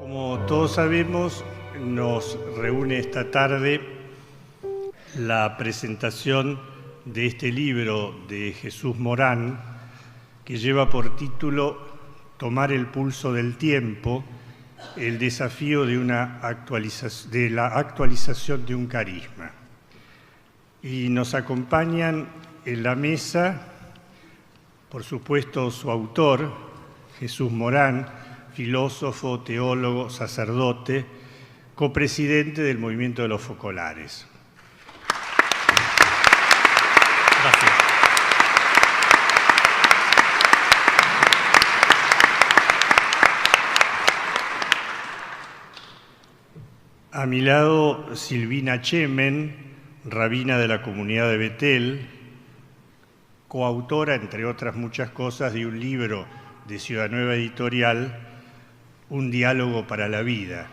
Como todos sabemos, nos reúne esta tarde la presentación de este libro de Jesús Morán, que lleva por título Tomar el pulso del tiempo, el desafío de la actualización de un carisma. Y nos acompañan en la mesa, por supuesto, su autor, Jesús Morán, filósofo, teólogo, sacerdote, copresidente del Movimiento de los Focolares. Gracias. A mi lado, Silvina Chemen, rabina de la comunidad de Betel, coautora, entre otras muchas cosas, de un libro de Ciudad Nueva Editorial, Un diálogo para la vida.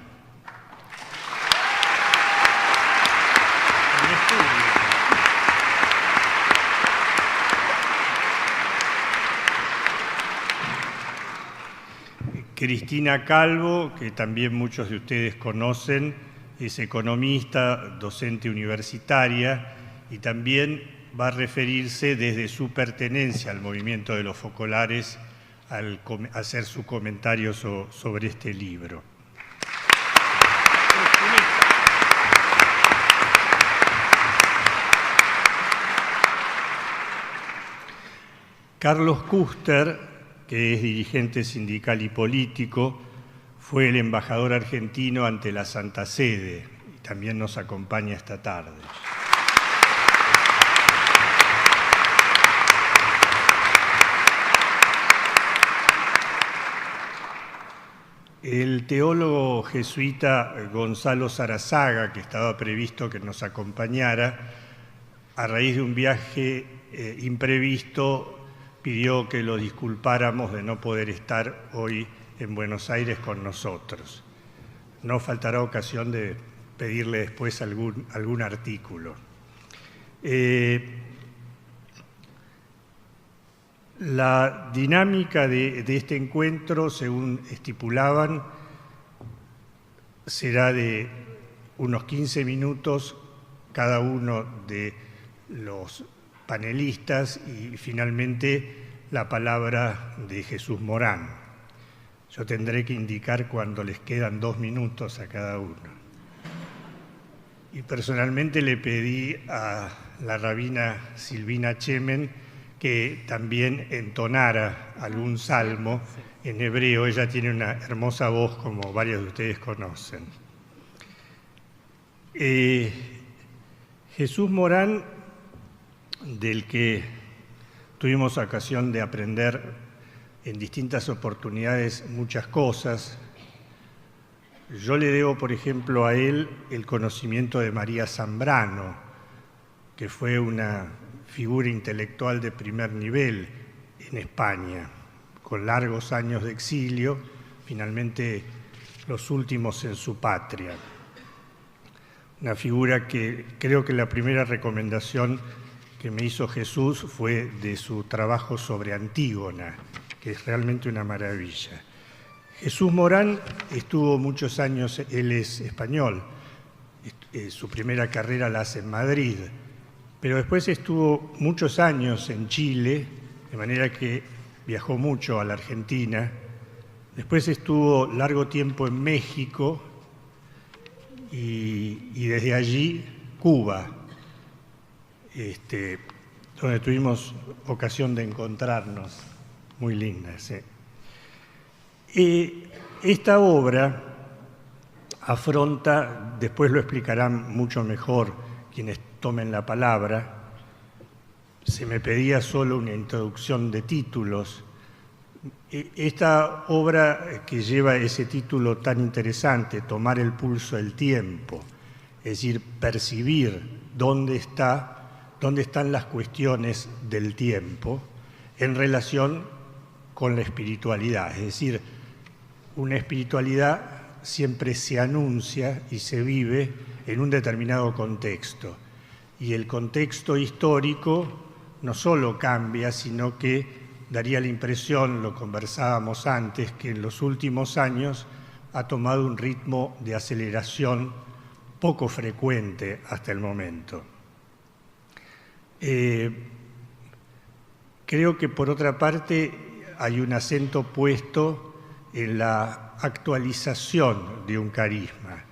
Cristina Calvo, que también muchos de ustedes conocen, es economista, docente universitaria y también va a referirse desde su pertenencia al movimiento de los focolares al hacer su comentario sobre este libro. Carlos Kuster, que es dirigente sindical y político, fue el embajador argentino ante la Santa Sede y también nos acompaña esta tarde. El teólogo jesuita Gonzalo Sarazaga, que estaba previsto que nos acompañara, a raíz de un viaje imprevisto, pidió que lo disculpáramos de no poder estar hoy en Buenos Aires con nosotros. No faltará ocasión de pedirle después algún artículo. La dinámica de este encuentro, según estipulaban, será de unos 15 minutos cada uno de los panelistas y finalmente la palabra de Jesús Morán. Yo tendré que indicar cuando les quedan 2 minutos a cada uno. Y personalmente le pedí a la rabina Silvina Chemen que también entonara algún salmo en hebreo. Ella tiene una hermosa voz, como varios de ustedes conocen. Jesús Morán, del que tuvimos ocasión de aprender en distintas oportunidades muchas cosas. Yo le debo, por ejemplo, a él el conocimiento de María Zambrano, que fue una figura intelectual de primer nivel en España, con largos años de exilio, finalmente los últimos en su patria. Una figura que creo que la primera recomendación que me hizo Jesús fue de su trabajo sobre Antígona, que es realmente una maravilla. Jesús Morán estuvo muchos años, él es español, su primera carrera la hace en Madrid, pero después estuvo muchos años en Chile, de manera que viajó mucho a la Argentina. Después estuvo largo tiempo en México y desde allí Cuba, donde tuvimos ocasión de encontrarnos, muy linda. ¿Sí? Esta obra afronta, después lo explicarán mucho mejor quienes tomen la palabra, se me pedía solo una introducción de títulos. Esta obra que lleva ese título tan interesante, Tomar el pulso del tiempo, es decir, percibir dónde están las cuestiones del tiempo en relación con la espiritualidad. Es decir, una espiritualidad siempre se anuncia y se vive en un determinado contexto. Y el contexto histórico no solo cambia, sino que daría la impresión, lo conversábamos antes, que en los últimos años ha tomado un ritmo de aceleración poco frecuente hasta el momento. Creo que, por otra parte, hay un acento puesto en la actualización de un carisma.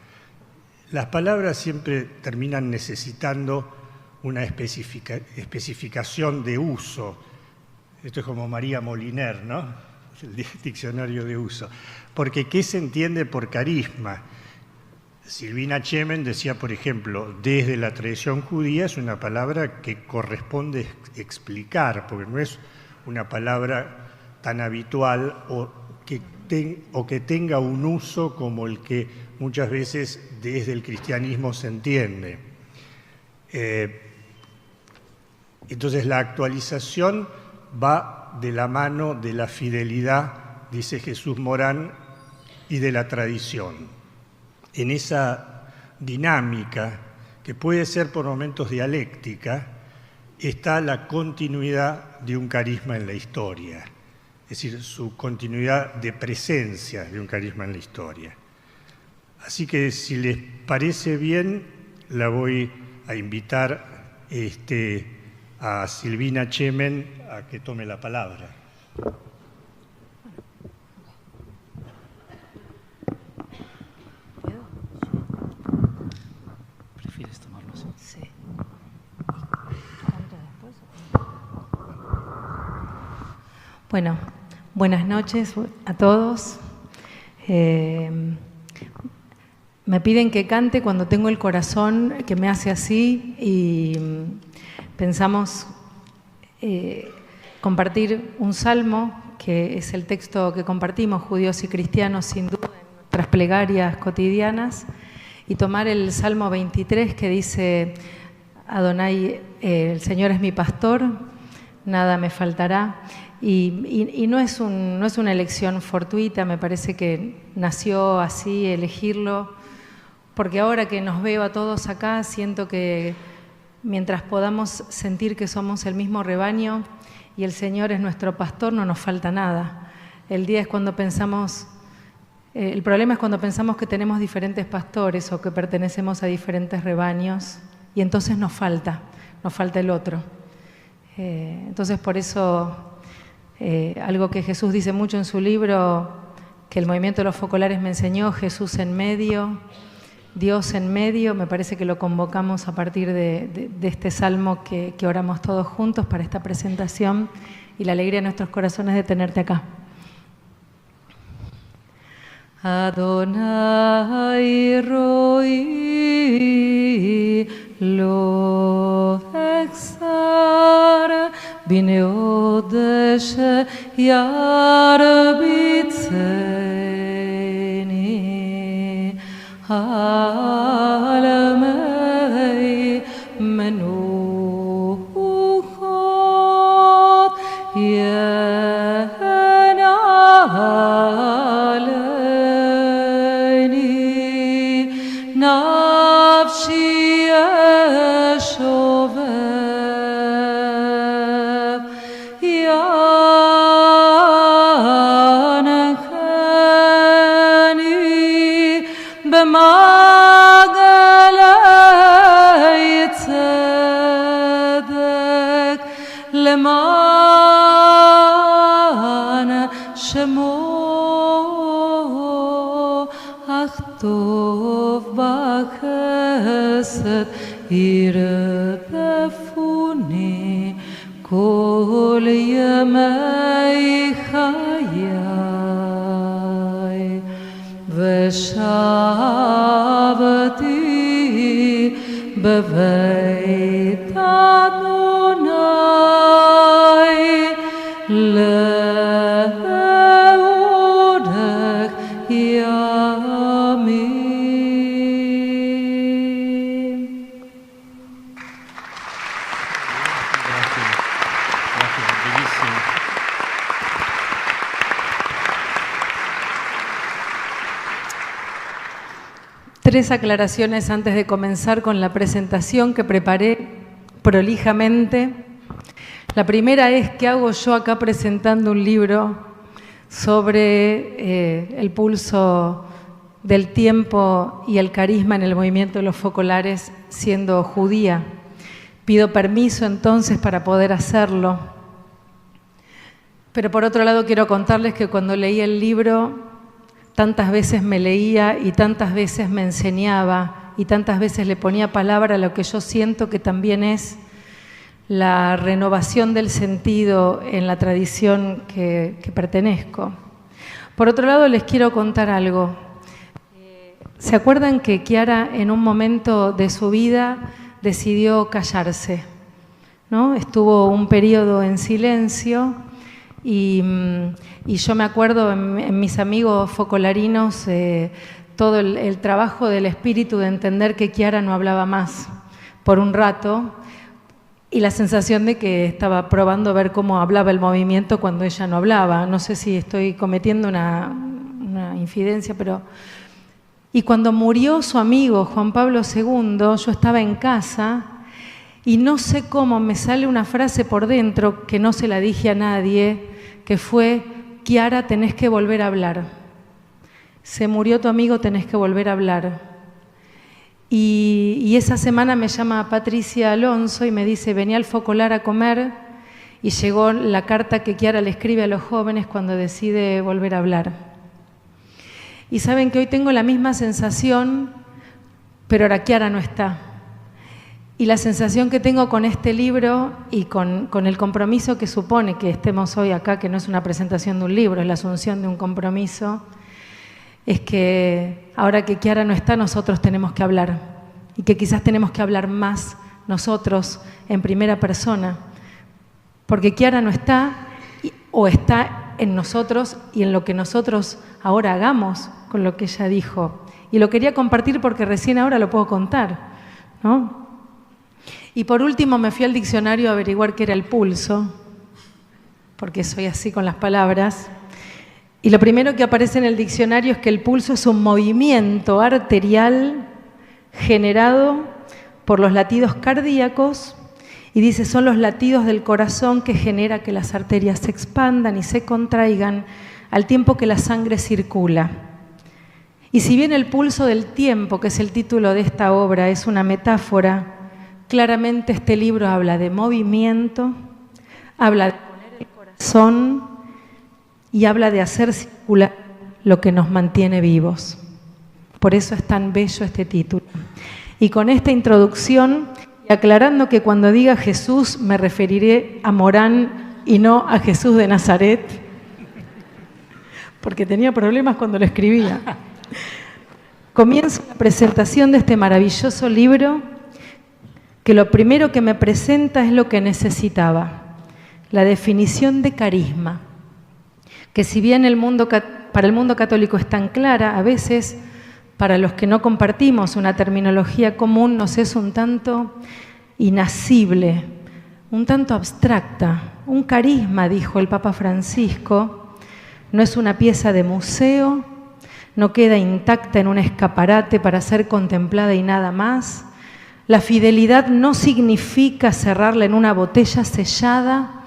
Las palabras siempre terminan necesitando una especificación de uso. Esto es como María Moliner, ¿no? El diccionario de uso. Porque ¿qué se entiende por carisma? Silvina Chemen decía, por ejemplo, desde la tradición judía es una palabra que corresponde explicar, porque no es una palabra tan habitual o que tenga un uso como el que muchas veces desde el cristianismo se entiende. Entonces la actualización va de la mano de la fidelidad, dice Jesús Morán, y de la tradición. En esa dinámica, que puede ser por momentos dialéctica, está la continuidad de un carisma en la historia, es decir, su continuidad de presencia de un carisma en la historia. Así que, si les parece bien, la voy a invitar a Silvina Chemen a que tome la palabra. ¿Prefieres tomarlo así? Sí. Bueno, buenas noches a todos. Me piden que cante cuando tengo el corazón que me hace así y pensamos compartir un salmo, que es el texto que compartimos judíos y cristianos sin duda en nuestras plegarias cotidianas, y tomar el Salmo 23 que dice: Adonai, el Señor es mi pastor, nada me faltará. Y no es una elección fortuita, me parece que nació así elegirlo, porque ahora que nos veo a todos acá, siento que mientras podamos sentir que somos el mismo rebaño y el Señor es nuestro pastor, no nos falta nada. El problema es cuando pensamos que tenemos diferentes pastores o que pertenecemos a diferentes rebaños, y entonces nos falta el otro. Entonces, por eso, algo que Jesús dice mucho en su libro, que el movimiento de los focolares me enseñó: Jesús en medio, Dios en medio. Me parece que lo convocamos a partir de este salmo que oramos todos juntos para esta presentación, y la alegría de nuestros corazones de tenerte acá. Adonai roi lo exar bineodesh yarbitzeni alamei menuchot nafshi eshovev yanacheni b'magalei tzedek leman shemo achtov b'chesed ירדפוני כל ימי חיי ושבתי בבית אדוני לעודך ימים. Tres aclaraciones antes de comenzar con la presentación que preparé prolijamente. La primera es: ¿qué hago yo acá presentando un libro sobre el pulso del tiempo y el carisma en el movimiento de los focolares siendo judía. Pido permiso entonces para poder hacerlo. Pero por otro lado quiero contarles que cuando leí el libro, tantas veces me leía y tantas veces me enseñaba y tantas veces le ponía palabra a lo que yo siento que también es la renovación del sentido en la tradición que pertenezco. Por otro lado, les quiero contar algo. ¿Se acuerdan que Chiara en un momento de su vida decidió callarse, ¿no? Estuvo un periodo en silencio y yo me acuerdo en mis amigos focolarinos todo el trabajo del espíritu de entender que Chiara no hablaba más por un rato y la sensación de que estaba probando a ver cómo hablaba el movimiento cuando ella no hablaba. No sé si estoy cometiendo una infidencia, pero... Y cuando murió su amigo Juan Pablo II, yo estaba en casa y no sé cómo me sale una frase por dentro que no se la dije a nadie, que fue: Chiara, tenés que volver a hablar. Se murió tu amigo, tenés que volver a hablar. Y esa semana me llama Patricia Alonso y me dice: vení al Focolar a comer. Y llegó la carta que Chiara le escribe a los jóvenes cuando decide volver a hablar. Y saben que hoy tengo la misma sensación, pero ahora Chiara no está. Y la sensación que tengo con este libro y con el compromiso que supone que estemos hoy acá, que no es una presentación de un libro, es la asunción de un compromiso, es que ahora que Chiara no está, nosotros tenemos que hablar. Y que quizás tenemos que hablar más nosotros en primera persona. Porque Chiara no está o está en nosotros y en lo que nosotros ahora hagamos con lo que ella dijo. Y lo quería compartir porque recién ahora lo puedo contar, ¿no? Y por último me fui al diccionario a averiguar qué era el pulso, porque soy así con las palabras. Y lo primero que aparece en el diccionario es que el pulso es un movimiento arterial generado por los latidos cardíacos. Y dice, son los latidos del corazón que genera que las arterias se expandan y se contraigan al tiempo que la sangre circula. Y si bien el pulso del tiempo, que es el título de esta obra, es una metáfora, claramente este libro habla de movimiento, habla de poner el corazón y habla de hacer circular lo que nos mantiene vivos. Por eso es tan bello este título. Y con esta introducción, y aclarando que cuando diga Jesús me referiré a Morán y no a Jesús de Nazaret, porque tenía problemas cuando lo escribía. Comienzo la presentación de este maravilloso libro, que lo primero que me presenta es lo que necesitaba, la definición de carisma, que si bien para el mundo católico es tan clara, a veces para los que no compartimos una terminología común nos es un tanto inasible, un tanto abstracta. Un carisma, dijo el Papa Francisco, no es una pieza de museo, no queda intacta en un escaparate para ser contemplada y nada más. La fidelidad no significa cerrarla en una botella sellada,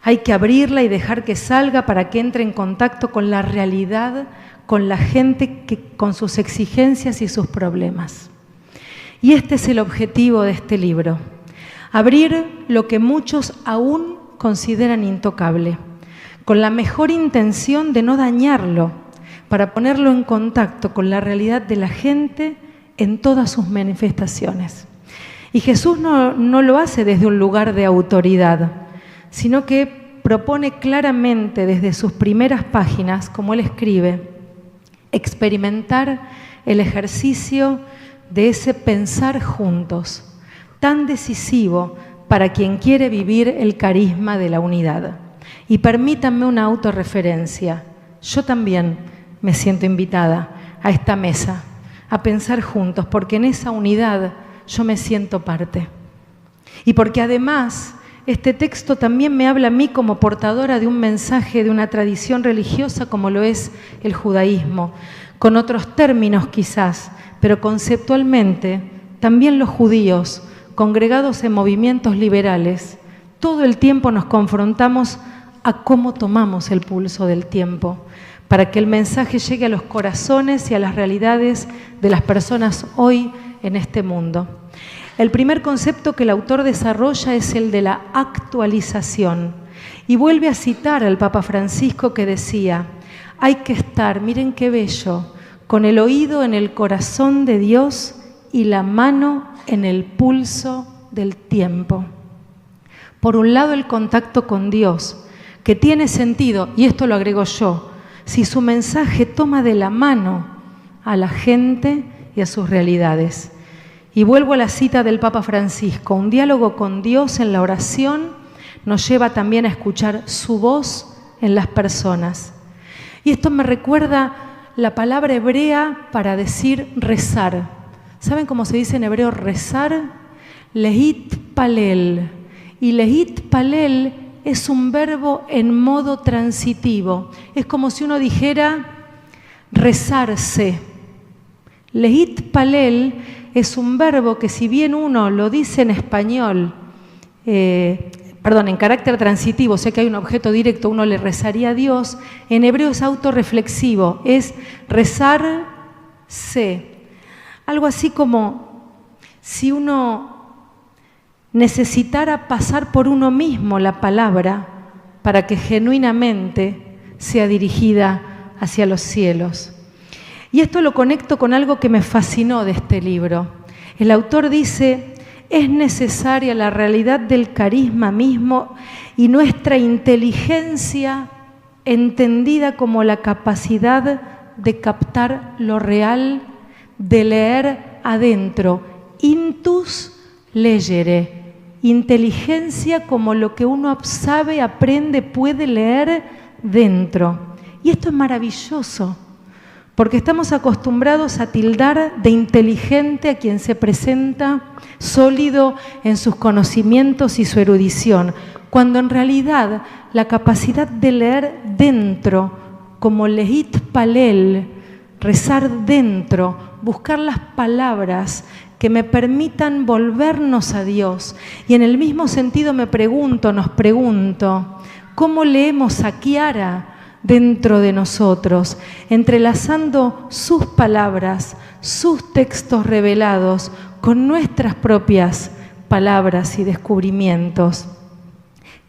hay que abrirla y dejar que salga para que entre en contacto con la realidad, con la gente, con sus exigencias y sus problemas. Y este es el objetivo de este libro, abrir lo que muchos aún consideran intocable, con la mejor intención de no dañarlo, para ponerlo en contacto con la realidad de la gente en todas sus manifestaciones. Y Jesús no lo hace desde un lugar de autoridad, sino que propone claramente desde sus primeras páginas, como él escribe, experimentar el ejercicio de ese pensar juntos, tan decisivo para quien quiere vivir el carisma de la unidad. Y permítanme una autorreferencia. Yo también me siento invitada a esta mesa, a pensar juntos, porque en esa unidad yo me siento parte. Y porque además este texto también me habla a mí como portadora de un mensaje de una tradición religiosa como lo es el judaísmo, con otros términos quizás, pero conceptualmente también los judíos, congregados en movimientos liberales, todo el tiempo nos confrontamos a cómo tomamos el pulso del tiempo, para que el mensaje llegue a los corazones y a las realidades de las personas hoy en este mundo. El primer concepto que el autor desarrolla es el de la actualización y vuelve a citar al Papa Francisco que decía: hay que estar, miren qué bello, con el oído en el corazón de Dios y la mano en el pulso del tiempo. Por un lado, el contacto con Dios, que tiene sentido, y esto lo agrego yo, si su mensaje toma de la mano a la gente y a sus realidades. Y vuelvo a la cita del Papa Francisco: un diálogo con Dios en la oración nos lleva también a escuchar su voz en las personas. Y esto me recuerda la palabra hebrea para decir rezar. ¿Saben cómo se dice en hebreo rezar? Lehit palel. Y lehit palel es un verbo en modo transitivo. Es como si uno dijera rezarse. Lehit palel es un verbo que, si bien uno lo dice en español, en carácter transitivo, o sea que hay un objeto directo, uno le rezaría a Dios, en hebreo es autorreflexivo, es rezarse. Algo así como si uno necesitara pasar por uno mismo la palabra para que genuinamente sea dirigida hacia los cielos. Y esto lo conecto con algo que me fascinó de este libro. El autor dice: es necesaria la realidad del carisma mismo y nuestra inteligencia entendida como la capacidad de captar lo real, de leer adentro. Intus legere. Inteligencia como lo que uno sabe, aprende, puede leer dentro. Y esto es maravilloso, porque estamos acostumbrados a tildar de inteligente a quien se presenta sólido en sus conocimientos y su erudición, cuando en realidad la capacidad de leer dentro, como lehit palel, rezar dentro, buscar las palabras que me permitan volvernos a Dios. Y en el mismo sentido nos pregunto, ¿cómo leemos a Chiara dentro de nosotros, entrelazando sus palabras, sus textos revelados con nuestras propias palabras y descubrimientos?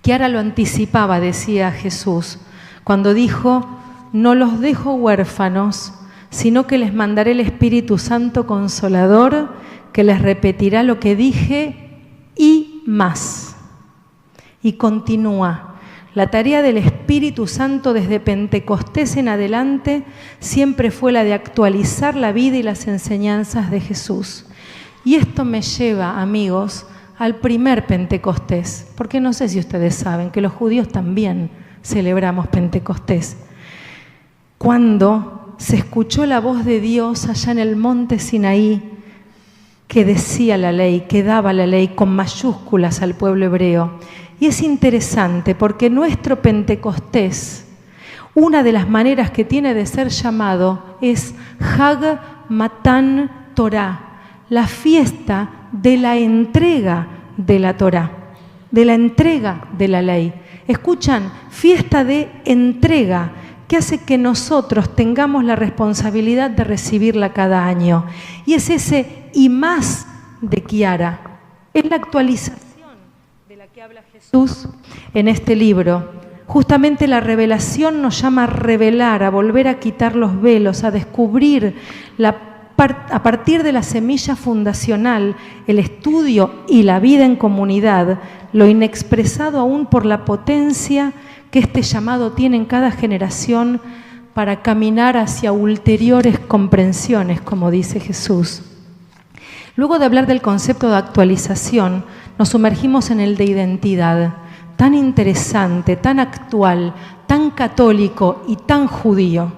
Chiara lo anticipaba, decía Jesús, cuando dijo: no los dejo huérfanos, sino que les mandaré el Espíritu Santo Consolador, que les repetirá lo que dije y más. Y continúa: la tarea del Espíritu Santo desde Pentecostés en adelante siempre fue la de actualizar la vida y las enseñanzas de Jesús. Y esto me lleva, amigos, al primer Pentecostés, porque no sé si ustedes saben que los judíos también celebramos Pentecostés. Cuando se escuchó la voz de Dios allá en el monte Sinaí, que decía la ley, que daba la ley con mayúsculas al pueblo hebreo. Y es interesante porque nuestro Pentecostés, una de las maneras que tiene de ser llamado es Hag Matan Torah, la fiesta de la entrega de la Torah, de la entrega de la ley. Escuchan, fiesta de entrega, que hace que nosotros tengamos la responsabilidad de recibirla cada año. Y es ese y más de Chiara, es la actualización de la que habla Jesús en este libro. Justamente la revelación nos llama a revelar, a volver a quitar los velos, a descubrir a partir de la semilla fundacional, el estudio y la vida en comunidad, lo inexpresado aún por la potencia que este llamado tiene en cada generación para caminar hacia ulteriores comprensiones, como dice Jesús. Luego de hablar del concepto de actualización, nos sumergimos en el de identidad, tan interesante, tan actual, tan católico y tan judío.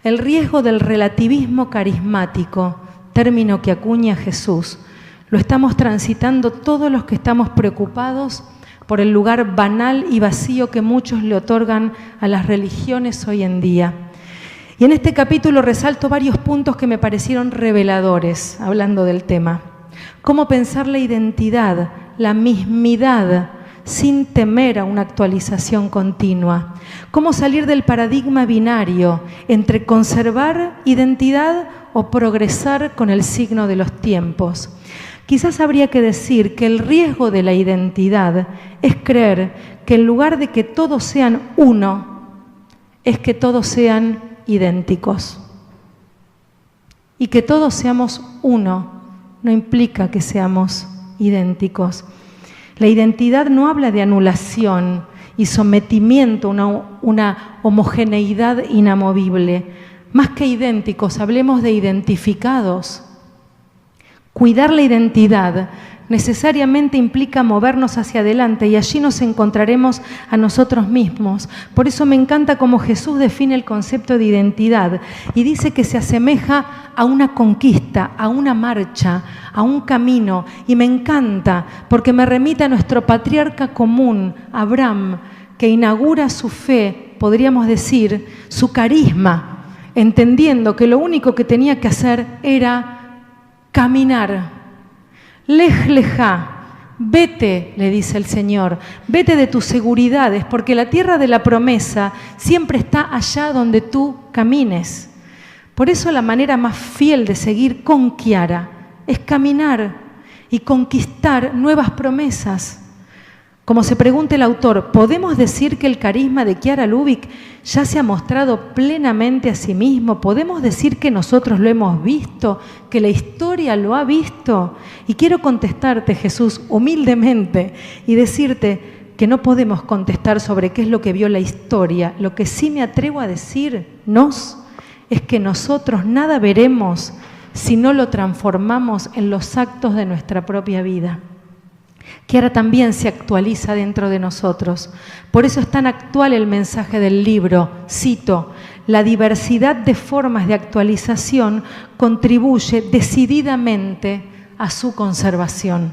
El riesgo del relativismo carismático, término que acuña Jesús, lo estamos transitando todos los que estamos preocupados por el lugar banal y vacío que muchos le otorgan a las religiones hoy en día. Y en este capítulo resalto varios puntos que me parecieron reveladores, hablando del tema. Cómo pensar la identidad, la mismidad, sin temer a una actualización continua. ¿Cómo salir del paradigma binario entre conservar identidad o progresar con el signo de los tiempos? Quizás habría que decir que el riesgo de la identidad es creer que en lugar de que todos sean uno, es que todos sean idénticos. Y que todos seamos uno no implica que seamos idénticos. La identidad no habla de anulación y sometimiento a una homogeneidad inamovible. Más que idénticos, hablemos de identificados. Cuidar la identidad necesariamente implica movernos hacia adelante y allí nos encontraremos a nosotros mismos. Por eso me encanta cómo Jesús define el concepto de identidad y dice que se asemeja a una conquista, a una marcha, a un camino. Y me encanta porque me remite a nuestro patriarca común, Abraham, que inaugura su fe, podríamos decir, su carisma, entendiendo que lo único que tenía que hacer era caminar. Lej lejá, vete, le dice el Señor, vete de tus seguridades, porque la tierra de la promesa siempre está allá donde tú camines. Por eso la manera más fiel de seguir con Chiara es caminar y conquistar nuevas promesas. Como se pregunta el autor, ¿podemos decir que el carisma de Chiara Lubich ya se ha mostrado plenamente a sí mismo? ¿Podemos decir que nosotros lo hemos visto, que la historia lo ha visto? Y quiero contestarte, Jesús, humildemente y decirte que no podemos contestar sobre qué es lo que vio la historia. Lo que sí me atrevo a decirnos es que nosotros nada veremos si no lo transformamos en los actos de nuestra propia vida. Chiara también se actualiza dentro de nosotros. Por eso es tan actual el mensaje del libro. Cito, la diversidad de formas de actualización contribuye decididamente a su conservación.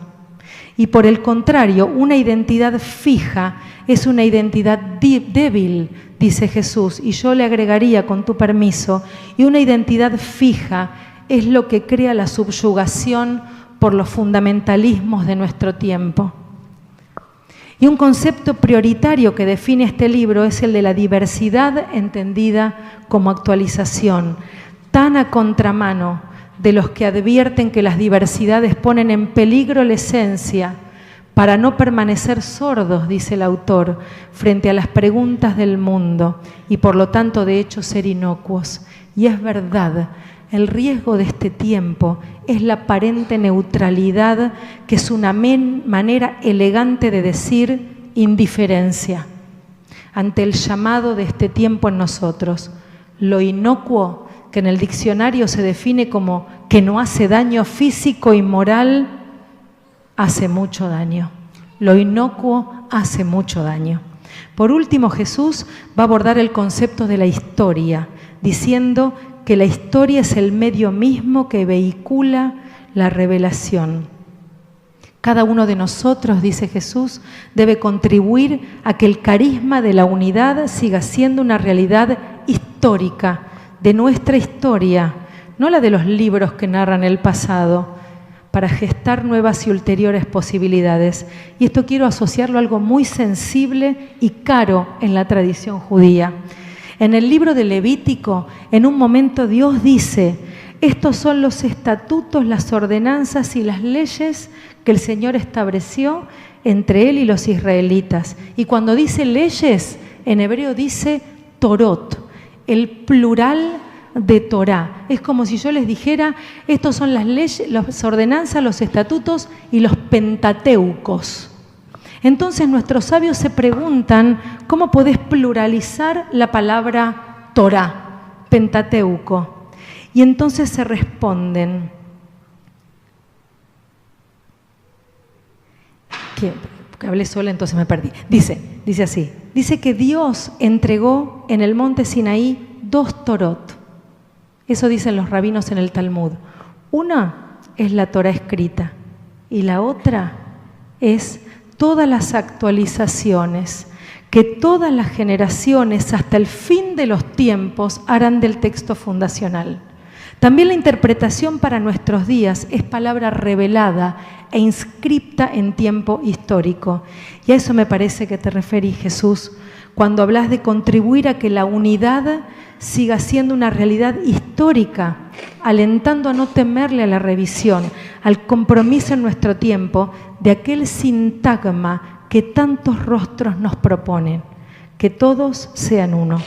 Y por el contrario, una identidad fija es una identidad débil, dice Jesús, y yo le agregaría, con tu permiso, y una identidad fija es lo que crea la subyugación por los fundamentalismos de nuestro tiempo. Y un concepto prioritario que define este libro es el de la diversidad entendida como actualización, tan a contramano de los que advierten que las diversidades ponen en peligro la esencia para no permanecer sordos, dice el autor, frente a las preguntas del mundo y por lo tanto de hecho ser inocuos. Y es verdad, el riesgo de este tiempo es la aparente neutralidad, que es una manera elegante de decir indiferencia ante el llamado de este tiempo en nosotros. Lo inocuo, que en el diccionario se define como que no hace daño físico y moral, hace mucho daño. Lo inocuo hace mucho daño. Por último, Jesús va a abordar el concepto de la historia, diciendo que la historia es el medio mismo que vehicula la revelación. Cada uno de nosotros, dice Jesús, debe contribuir a que el carisma de la unidad siga siendo una realidad histórica, de nuestra historia, no la de los libros que narran el pasado, para gestar nuevas y ulteriores posibilidades. Y esto quiero asociarlo a algo muy sensible y caro en la tradición judía. En el libro de Levítico, en un momento Dios dice, estos son los estatutos, las ordenanzas y las leyes que el Señor estableció entre Él y los israelitas. Y cuando dice leyes, en hebreo dice Torot, el plural de Torá. Es como si yo les dijera, estos son las leyes, las ordenanzas, los estatutos y los pentateucos. Entonces nuestros sabios se preguntan, ¿cómo podés pluralizar la palabra Torá, Pentateuco? Y entonces se responden, porque hablé sola, entonces me perdí. Dice así, dice que Dios entregó en el monte Sinaí 2 Torot. Eso dicen los rabinos en el Talmud. Una es la Torá escrita y la otra es todas las actualizaciones que todas las generaciones hasta el fin de los tiempos harán del texto fundacional. También la interpretación para nuestros días es palabra revelada e inscripta en tiempo histórico. Y a eso me parece que te referís, Jesús, cuando hablas de contribuir a que la unidad siga siendo una realidad histórica, alentando a no temerle a la revisión, al compromiso en nuestro tiempo de aquel sintagma que tantos rostros nos proponen, que todos sean uno.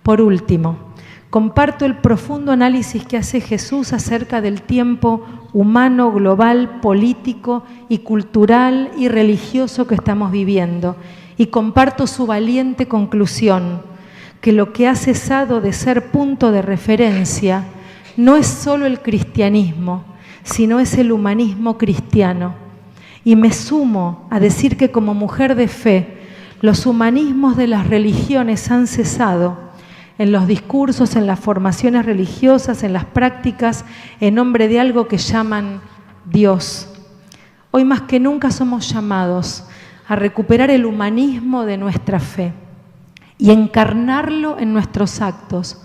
Por último, comparto el profundo análisis que hace Jesús acerca del tiempo humano, global, político y cultural y religioso que estamos viviendo, y comparto su valiente conclusión, que lo que ha cesado de ser punto de referencia no es solo el cristianismo, sino es el humanismo cristiano. Y me sumo a decir que como mujer de fe, los humanismos de las religiones han cesado en los discursos, en las formaciones religiosas, en las prácticas, en nombre de algo que llaman Dios. Hoy más que nunca somos llamados a recuperar el humanismo de nuestra fe y encarnarlo en nuestros actos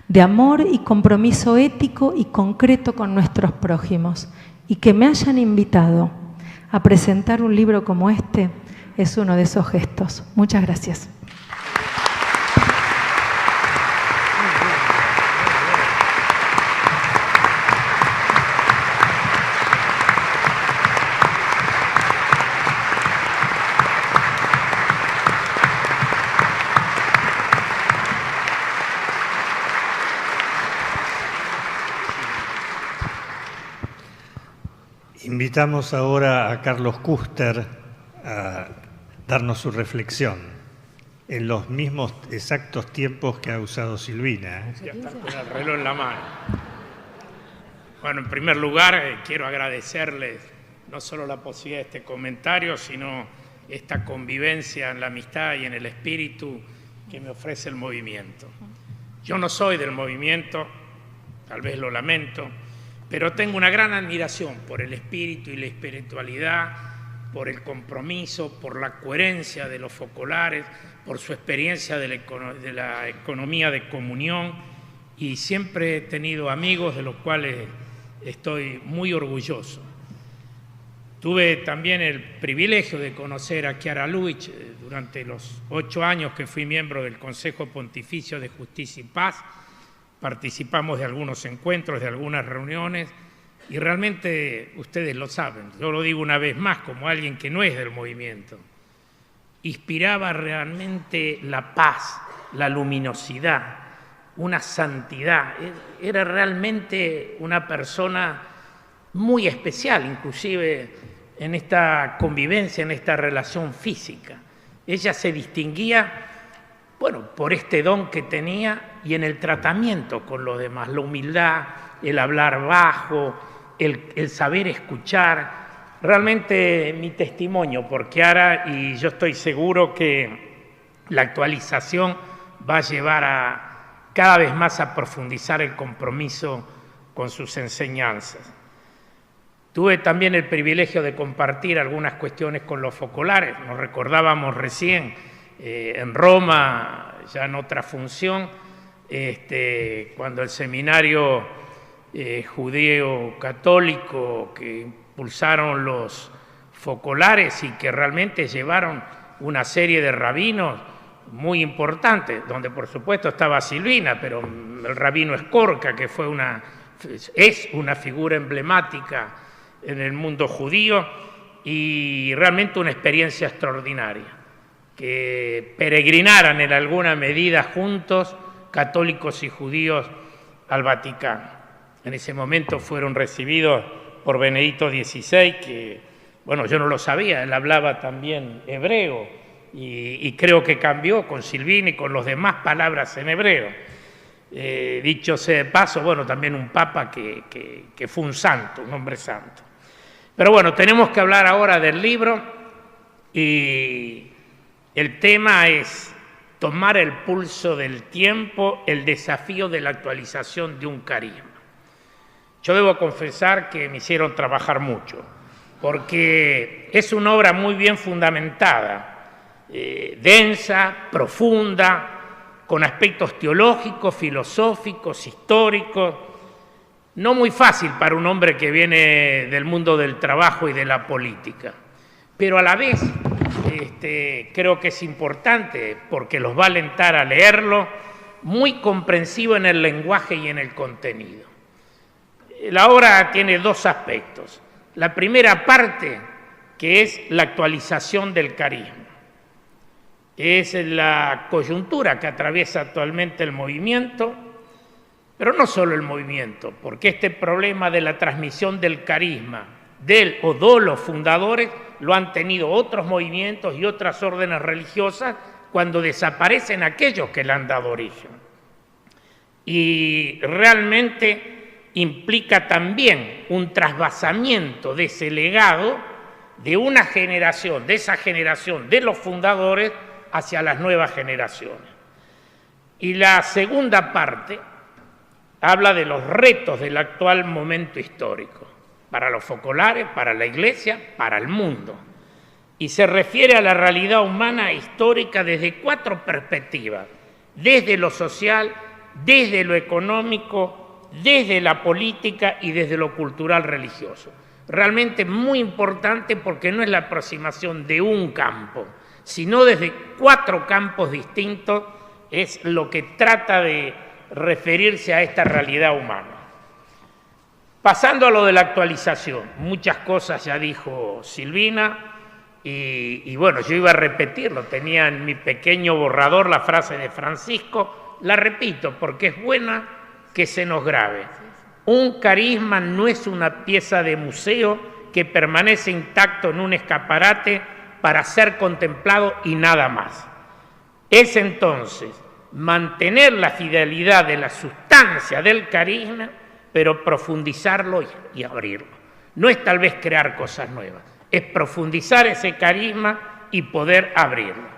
de amor y compromiso ético y concreto con nuestros prójimos. Y que me hayan invitado a presentar un libro como este es uno de esos gestos. Muchas gracias. Invitamos ahora a Carlos Kuster a darnos su reflexión en los mismos exactos tiempos que ha usado Silvina. Ya está con el reloj en la mano. Bueno, en primer lugar, quiero agradecerles no solo la posibilidad de este comentario, sino esta convivencia en la amistad y en el espíritu que me ofrece el movimiento. Yo no soy del movimiento, tal vez lo lamento, pero tengo una gran admiración por el espíritu y la espiritualidad, por el compromiso, por la coherencia de los focolares, por su experiencia de la economía de comunión, y siempre he tenido amigos de los cuales estoy muy orgulloso. Tuve también el privilegio de conocer a Chiara Lubich durante los 8 años que fui miembro del Consejo Pontificio de Justicia y Paz. Participamos de algunos encuentros, de algunas reuniones, y realmente ustedes lo saben, yo lo digo una vez más como alguien que no es del movimiento, inspiraba realmente la paz, la luminosidad, una santidad. Era realmente una persona muy especial, inclusive en esta convivencia, en esta relación física. Ella se distinguía, bueno, por este don que tenía y en el tratamiento con los demás, la humildad, el hablar bajo, el saber escuchar. Realmente mi testimonio por Chiara, y yo estoy seguro que la actualización va a llevar cada vez más a profundizar el compromiso con sus enseñanzas. Tuve también el privilegio de compartir algunas cuestiones con los focolares. Nos recordábamos recién en Roma, ya en otra función, cuando el seminario judío-católico que impulsaron los focolares y que realmente llevaron una serie de rabinos muy importantes, donde por supuesto estaba Silvina, pero el rabino Escorca, que es una figura emblemática en el mundo judío, y realmente una experiencia extraordinaria, que peregrinaran en alguna medida juntos católicos y judíos al Vaticano. En ese momento fueron recibidos por Benedicto XVI, que, bueno, yo no lo sabía, él hablaba también hebreo, y creo que cambió con Silvina y con los demás palabras en hebreo. Dicho sea de paso, bueno, también un papa que fue un santo, un hombre santo. Pero bueno, tenemos que hablar ahora del libro, y el tema es tomar el pulso del tiempo, el desafío de la actualización de un carisma. Yo debo confesar que me hicieron trabajar mucho, porque es una obra muy bien fundamentada, densa, profunda, con aspectos teológicos, filosóficos, históricos, No muy fácil para un hombre que viene del mundo del trabajo y de la política, pero a la vez creo que es importante porque los va a alentar a leerlo, muy comprensivo en el lenguaje y en el contenido. La obra tiene dos aspectos. La primera parte, que es la actualización del carisma. Es la coyuntura que atraviesa actualmente el movimiento, pero no solo el movimiento, porque este problema de la transmisión del carisma del o de los fundadores lo han tenido otros movimientos y otras órdenes religiosas cuando desaparecen aquellos que le han dado origen. Y realmente implica también un trasvasamiento de ese legado de una generación, de esa generación de los fundadores hacia las nuevas generaciones. Y la segunda parte habla de los retos del actual momento histórico, para los focolares, para la Iglesia, para el mundo. Y se refiere a la realidad humana histórica desde 4 perspectivas, desde lo social, desde lo económico, desde la política y desde lo cultural religioso. Realmente muy importante porque no es la aproximación de un campo, sino desde 4 campos distintos es lo que trata de referirse a esta realidad humana. Pasando a lo de la actualización, muchas cosas ya dijo Silvina y bueno, yo iba a repetirlo, tenía en mi pequeño borrador la frase de Francisco, la repito porque es buena que se nos grabe. Un carisma no es una pieza de museo que permanece intacto en un escaparate para ser contemplado y nada más. Es entonces mantener la fidelidad de la sustancia del carisma, pero profundizarlo y abrirlo. No es tal vez crear cosas nuevas, es profundizar ese carisma y poder abrirlo.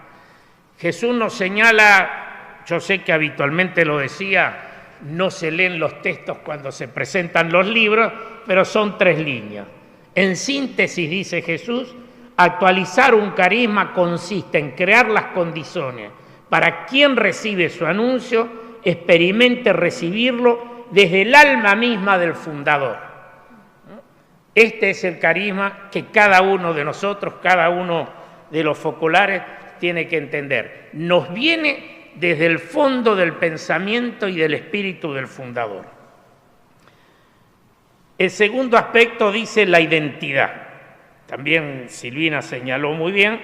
Jesús nos señala, yo sé que habitualmente lo decía, no se leen los textos cuando se presentan los libros, pero son 3 líneas. En síntesis, dice Jesús, actualizar un carisma consiste en crear las condiciones para quien recibe su anuncio, experimente recibirlo desde el alma misma del fundador. Este es el carisma que cada uno de nosotros, cada uno de los focolares tiene que entender. Nos viene desde el fondo del pensamiento y del espíritu del fundador. El segundo aspecto dice la identidad. También Silvina señaló muy bien,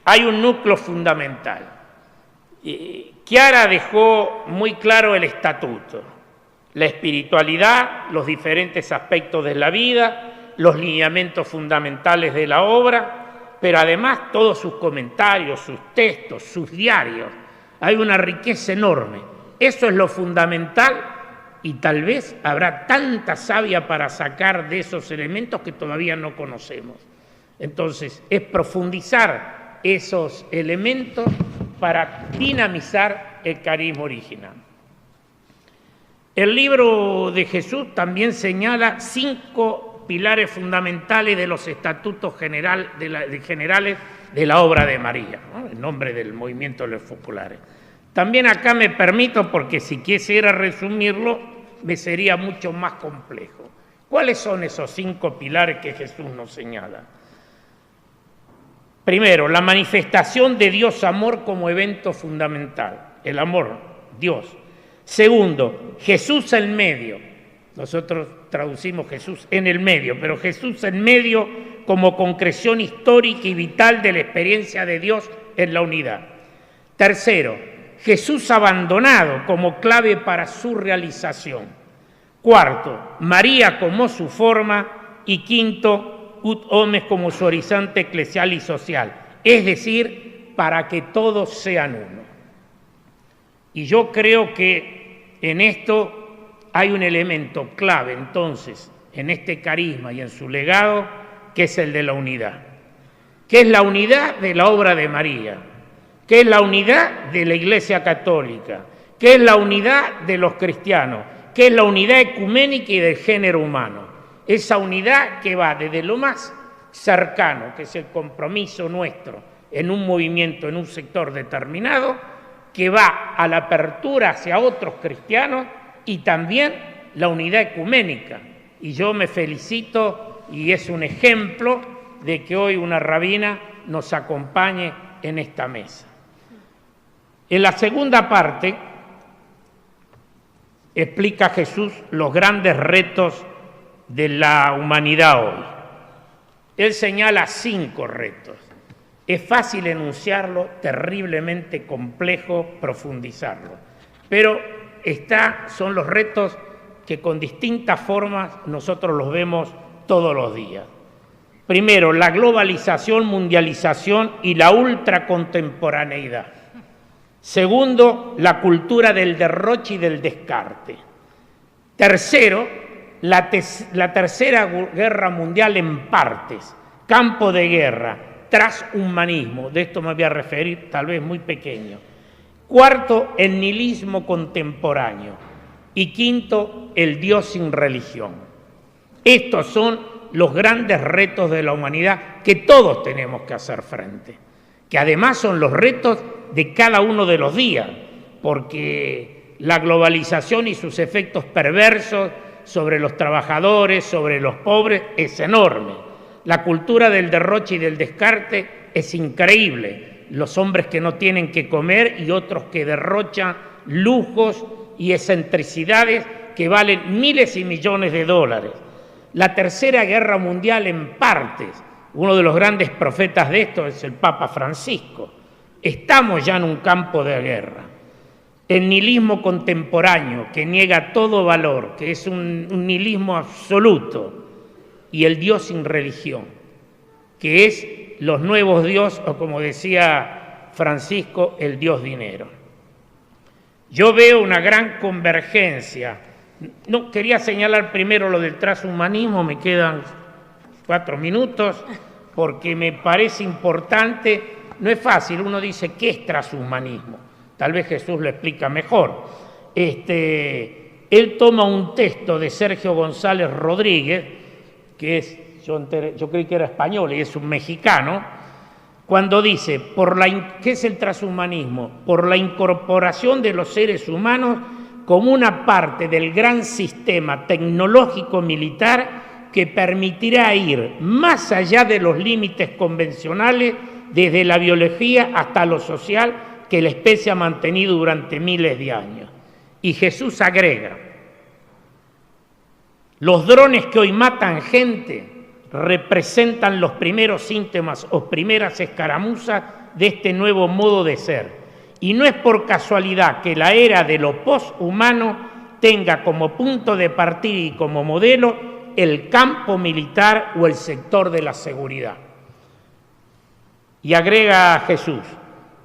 hay un núcleo fundamental. Chiara dejó muy claro el estatuto, la espiritualidad, los diferentes aspectos de la vida, los lineamientos fundamentales de la obra, pero además todos sus comentarios, sus textos, sus diarios. Hay una riqueza enorme. Eso es lo fundamental y tal vez habrá tanta savia para sacar de esos elementos que todavía no conocemos. Entonces, es profundizar esos elementos para dinamizar el carisma original. El libro de Jesús también señala 5 pilares fundamentales de los estatutos generales de la obra de María, ¿no? En nombre del movimiento de los focolares. También acá me permito, porque si quisiera resumirlo, me sería mucho más complejo. ¿Cuáles son esos 5 pilares que Jesús nos señala? Primero, la manifestación de Dios amor como evento fundamental, el amor, Dios. Segundo, Jesús en medio. Nosotros traducimos Jesús en el medio, pero Jesús en medio como concreción histórica y vital de la experiencia de Dios en la unidad. Tercero, Jesús abandonado como clave para su realización. Cuarto, María como su forma. Y quinto, ut homes como su horizonte eclesial y social, es decir, para que todos sean uno. Y yo creo que en esto hay un elemento clave, entonces, en este carisma y en su legado, que es el de la unidad. Que es la unidad de la obra de María, que es la unidad de la Iglesia Católica, que es la unidad de los cristianos, que es la unidad ecuménica y del género humano. Esa unidad que va desde lo más cercano, que es el compromiso nuestro en un movimiento, en un sector determinado, que va a la apertura hacia otros cristianos y también la unidad ecuménica. Y yo me felicito y es un ejemplo de que hoy una rabina nos acompañe en esta mesa. En la segunda parte explica Jesús los grandes retos de la humanidad hoy. Él señala 5 retos. Es fácil enunciarlo, terriblemente complejo profundizarlo, pero son los retos que con distintas formas nosotros los vemos todos los días. Primero, la globalización, mundialización y la ultracontemporaneidad. Segundo, la cultura del derroche y del descarte. Tercero, la tercera guerra mundial en partes, campo de guerra, transhumanismo, de esto me voy a referir tal vez muy pequeño. Cuarto, el nihilismo contemporáneo. Y quinto, el Dios sin religión. Estos son los grandes retos de la humanidad que todos tenemos que hacer frente, que además son los retos de cada uno de los días, porque la globalización y sus efectos perversos sobre los trabajadores, sobre los pobres, es enorme. La cultura del derroche y del descarte es increíble. Los hombres que no tienen que comer y otros que derrochan lujos y excentricidades que valen miles y millones de dólares. La tercera guerra mundial en partes. Uno de los grandes profetas de esto es el Papa Francisco. Estamos ya en un campo de guerra. El nihilismo contemporáneo, que niega todo valor, que es un nihilismo absoluto. Y el Dios sin religión, que es los nuevos dioses, o como decía Francisco, el Dios dinero. Yo veo una gran convergencia. No, quería señalar primero lo del transhumanismo, me quedan 4 minutos, porque me parece importante. No es fácil, uno dice, ¿qué es transhumanismo? Tal vez Jesús lo explica mejor. Él toma un texto de Sergio González Rodríguez, que es, yo creí que era español y es un mexicano, cuando dice, ¿qué es el transhumanismo? Por la incorporación de los seres humanos como una parte del gran sistema tecnológico militar que permitirá ir más allá de los límites convencionales, desde la biología hasta lo social, que la especie ha mantenido durante miles de años. Y Jesús agrega, los drones que hoy matan gente representan los primeros síntomas o primeras escaramuzas de este nuevo modo de ser. Y no es por casualidad que la era de lo poshumano tenga como punto de partida y como modelo el campo militar o el sector de la seguridad. Y agrega Jesús,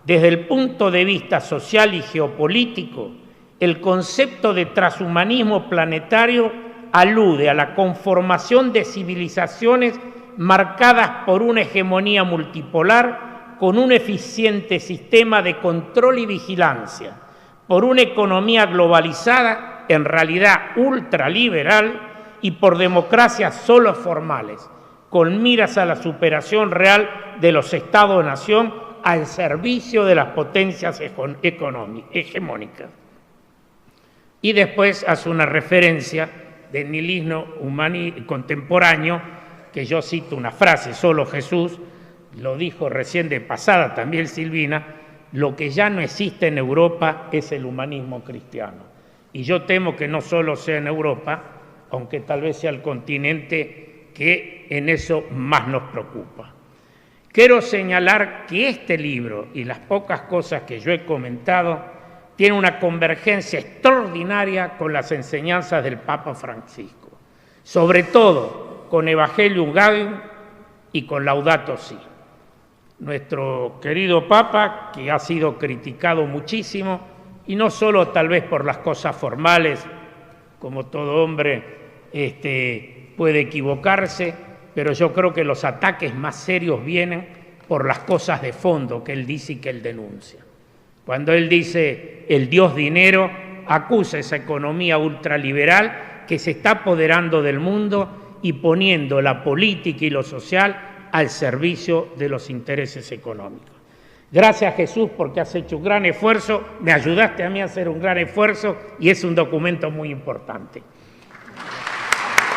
desde el punto de vista social y geopolítico, el concepto de transhumanismo planetario alude a la conformación de civilizaciones marcadas por una hegemonía multipolar con un eficiente sistema de control y vigilancia, por una economía globalizada, en realidad ultraliberal, y por democracias solo formales, con miras a la superación real de los estados-nación al servicio de las potencias hegemónicas. Y después hace una referencia del nihilismo contemporáneo, que yo cito una frase, solo Jesús, lo dijo recién de pasada también Silvina, lo que ya no existe en Europa es el humanismo cristiano. Y yo temo que no solo sea en Europa, aunque tal vez sea el continente que en eso más nos preocupa. Quiero señalar que este libro y las pocas cosas que yo he comentado tiene una convergencia extraordinaria con las enseñanzas del Papa Francisco, sobre todo con Evangelium Gaudium y con Laudato Si. Nuestro querido Papa, que ha sido criticado muchísimo, y no solo tal vez por las cosas formales, como todo hombre puede equivocarse, pero yo creo que los ataques más serios vienen por las cosas de fondo que él dice y que él denuncia. Cuando él dice el Dios dinero, acusa esa economía ultraliberal que se está apoderando del mundo y poniendo la política y lo social al servicio de los intereses económicos. Gracias, Jesús, porque has hecho un gran esfuerzo, me ayudaste a mí a hacer un gran esfuerzo y es un documento muy importante.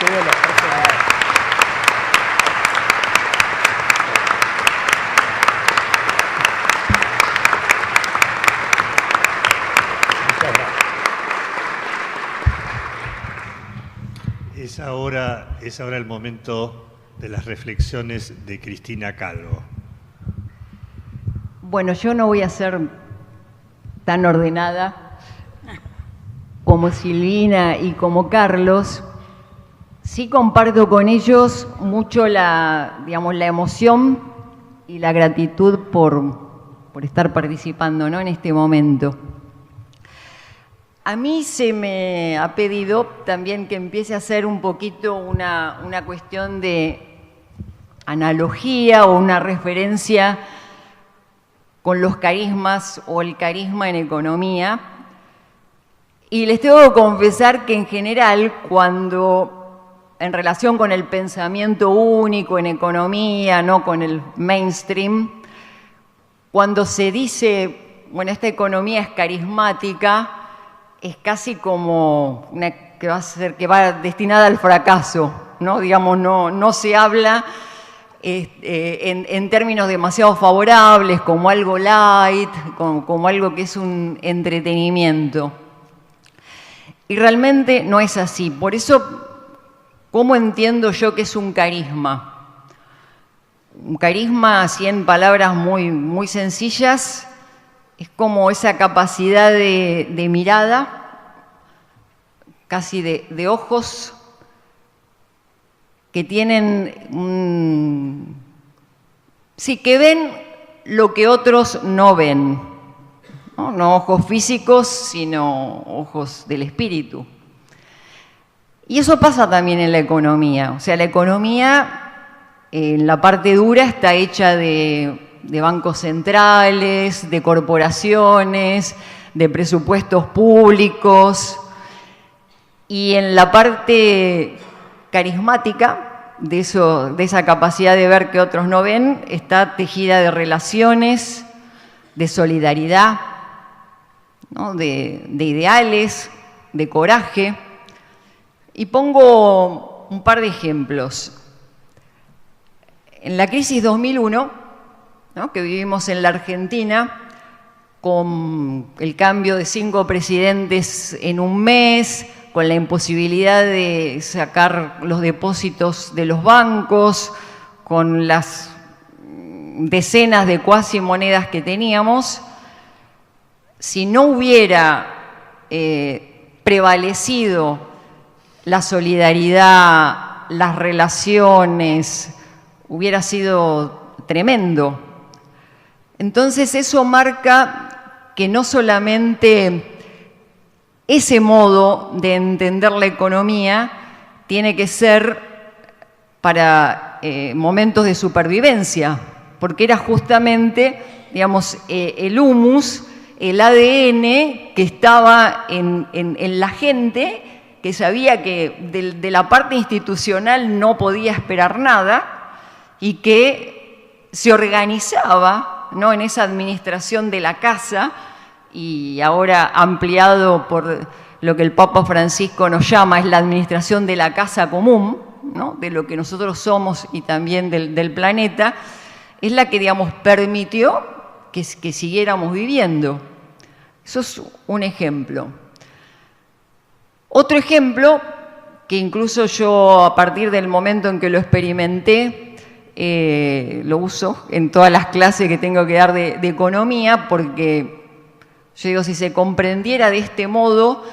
tuve la oportunidad. Es ahora el momento de las reflexiones de Cristina Calvo. Bueno, yo no voy a ser tan ordenada como Silvina y como Carlos. Sí comparto con ellos mucho la emoción y la gratitud por estar participando, ¿no?, en este momento. A mí se me ha pedido también que empiece a hacer un poquito una cuestión de analogía o una referencia con los carismas o el carisma en economía. Y les tengo que confesar que en general, cuando en relación con el pensamiento único en economía, no con el mainstream, cuando se dice, bueno, esta economía es carismática, es casi como una que va destinada al fracaso, ¿no? Digamos, no se habla en términos demasiado favorables, como algo light, como algo que es un entretenimiento. Y realmente no es así. Por eso, ¿cómo entiendo yo que es un carisma? Un carisma, así en palabras muy sencillas, es como esa capacidad de mirada, casi de ojos, que tienen, sí, que ven lo que otros no ven, ¿no? No ojos físicos, sino ojos del espíritu. Y eso pasa también en la economía. O sea, la economía, en la parte dura, está hecha de bancos centrales, de corporaciones, de presupuestos públicos, y en la parte carismática de esa capacidad de ver que otros no ven, está tejida de relaciones, de solidaridad, ¿no?, de ideales, de coraje. Y pongo un par de ejemplos. En la crisis 2001, ¿no?, que vivimos en la Argentina, con el cambio de 5 presidentes en un mes, con la imposibilidad de sacar los depósitos de los bancos, con las decenas de cuasimonedas que teníamos, si no hubiera prevalecido la solidaridad, las relaciones, hubiera sido tremendo. Entonces eso marca que no solamente ese modo de entender la economía tiene que ser para momentos de supervivencia, porque era justamente, digamos, el humus, el ADN que estaba en la gente, que sabía que de la parte institucional no podía esperar nada y que se organizaba, ¿no?, en esa administración de la casa, y ahora ampliado por lo que el Papa Francisco nos llama, es la administración de la casa común, ¿no?, de lo que nosotros somos y también del planeta, es la que, digamos, permitió que siguiéramos viviendo. Eso es un ejemplo. Otro ejemplo, que incluso yo a partir del momento en que lo experimenté, lo uso en todas las clases que tengo que dar de economía, porque yo digo, si se comprendiera de este modo,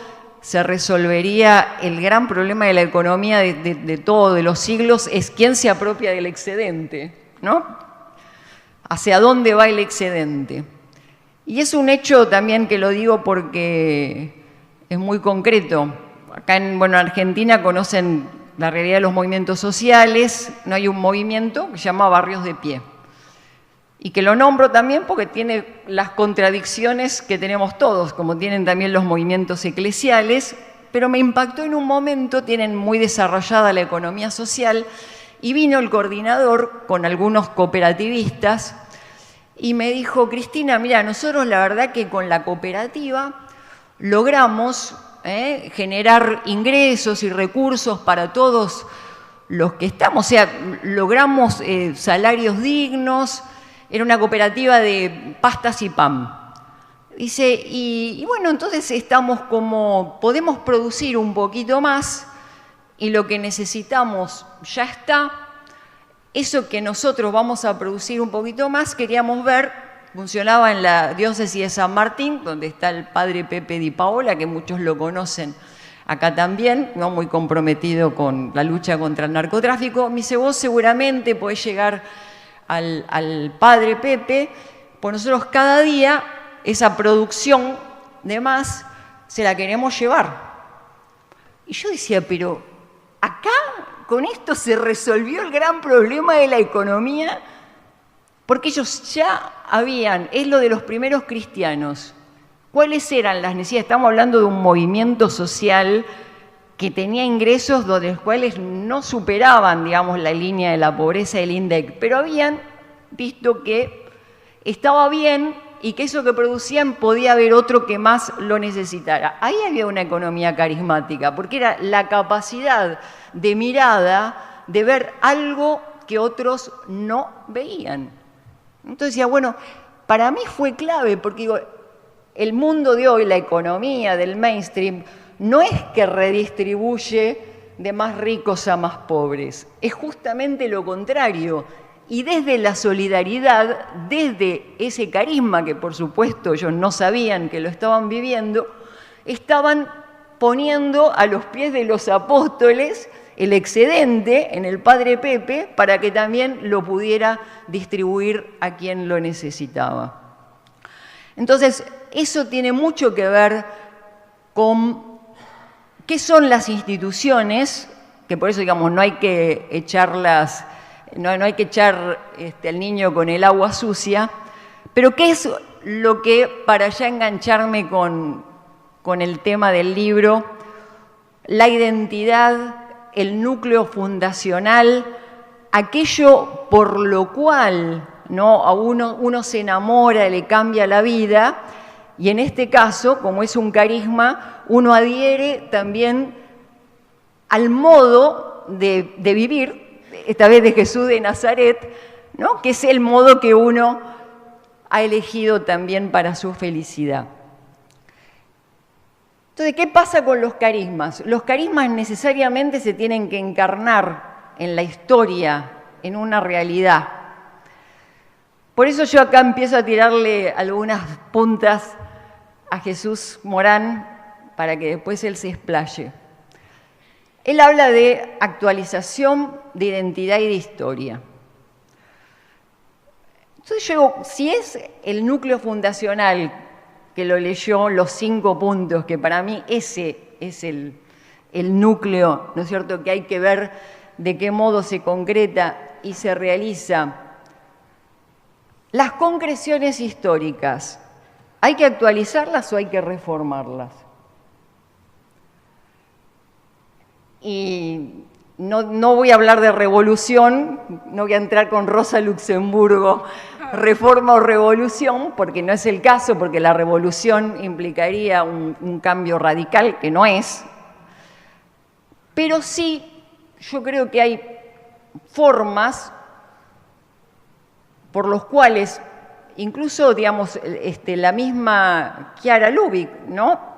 se resolvería el gran problema de la economía de todos los siglos, es quién se apropia del excedente, ¿no? ¿Hacia dónde va el excedente? Y es un hecho también que lo digo porque es muy concreto. Acá en Argentina conocen la realidad de los movimientos sociales, no hay un movimiento que se llama Barrios de Pie. Y que lo nombro también porque tiene las contradicciones que tenemos todos, como tienen también los movimientos eclesiales, pero me impactó en un momento, tienen muy desarrollada la economía social, y vino el coordinador con algunos cooperativistas y me dijo, Cristina, mira, nosotros la verdad que con la cooperativa logramos generar ingresos y recursos para todos los que estamos, o sea, logramos salarios dignos, era una cooperativa de pastas y pan. Dice, y bueno, entonces estamos como, podemos producir un poquito más y lo que necesitamos ya está. Eso que nosotros vamos a producir un poquito más, queríamos ver, funcionaba en la diócesis de San Martín, donde está el padre Pepe Di Paola, que muchos lo conocen acá también, ¿no? Muy comprometido con la lucha contra el narcotráfico. Me dice, vos seguramente podés llegar al padre Pepe, pues nosotros cada día esa producción de más se la queremos llevar. Y yo decía, pero acá con esto se resolvió el gran problema de la economía, porque ellos ya habían, es lo de los primeros cristianos, ¿cuáles eran las necesidades? Estamos hablando de un movimiento social que tenía ingresos de los cuales no superaban, digamos, la línea de la pobreza del INDEC, pero habían visto que estaba bien y que eso que producían podía haber otro que más lo necesitara. Ahí había una economía carismática, porque era la capacidad de mirada, de ver algo que otros no veían. Entonces decía, bueno, para mí fue clave, porque digo, el mundo de hoy, la economía del mainstream, no es que redistribuye de más ricos a más pobres, es justamente lo contrario. Y desde la solidaridad, desde ese carisma que por supuesto ellos no sabían que lo estaban viviendo, estaban poniendo a los pies de los apóstoles el excedente en el padre Pepe para que también lo pudiera distribuir a quien lo necesitaba. Entonces, eso tiene mucho que ver con qué son las instituciones, que por eso, digamos, no hay que echarlas... No hay que echar al niño con el agua sucia, pero ¿qué es lo que, para ya engancharme con el tema del libro, la identidad, el núcleo fundacional, aquello por lo cual, ¿no?, a uno se enamora, le cambia la vida, y en este caso, como es un carisma, uno adhiere también al modo de vivir, esta vez de Jesús de Nazaret, ¿no?, que es el modo que uno ha elegido también para su felicidad. Entonces, ¿qué pasa con los carismas? Los carismas necesariamente se tienen que encarnar en la historia, en una realidad. Por eso yo acá empiezo a tirarle algunas puntas a Jesús Morán para que después él se explaye. Él habla de actualización de identidad y de historia. Entonces yo digo, si es el núcleo fundacional que lo leyó, los 5 puntos, que para mí ese es el núcleo, ¿no es cierto?, que hay que ver de qué modo se concreta y se realiza. Las concreciones históricas, ¿hay que actualizarlas o hay que reformarlas? Y no voy a hablar de revolución, no voy a entrar con Rosa Luxemburgo, reforma o revolución, porque no es el caso, porque la revolución implicaría un cambio radical, que no es. Pero sí, yo creo que hay formas por los cuales, incluso, digamos, la misma Chiara Lubich, ¿no?,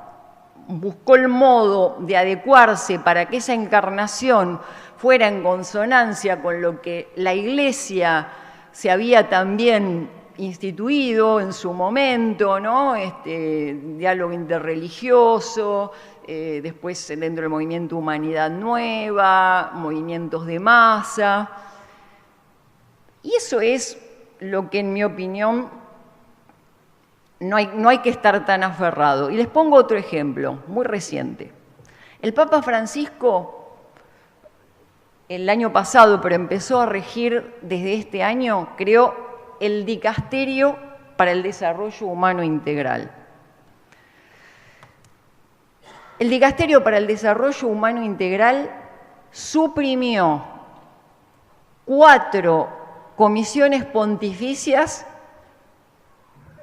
buscó el modo de adecuarse para que esa encarnación fuera en consonancia con lo que la Iglesia se había también instituido en su momento, ¿no?, diálogo interreligioso, después dentro del movimiento Humanidad Nueva, movimientos de masa. Y eso es lo que, en mi opinión, no hay que estar tan aferrado. Y les pongo otro ejemplo, muy reciente. El Papa Francisco, el año pasado, pero empezó a regir desde este año, creó el Dicasterio para el Desarrollo Humano Integral. El Dicasterio para el Desarrollo Humano Integral suprimió 4 comisiones pontificias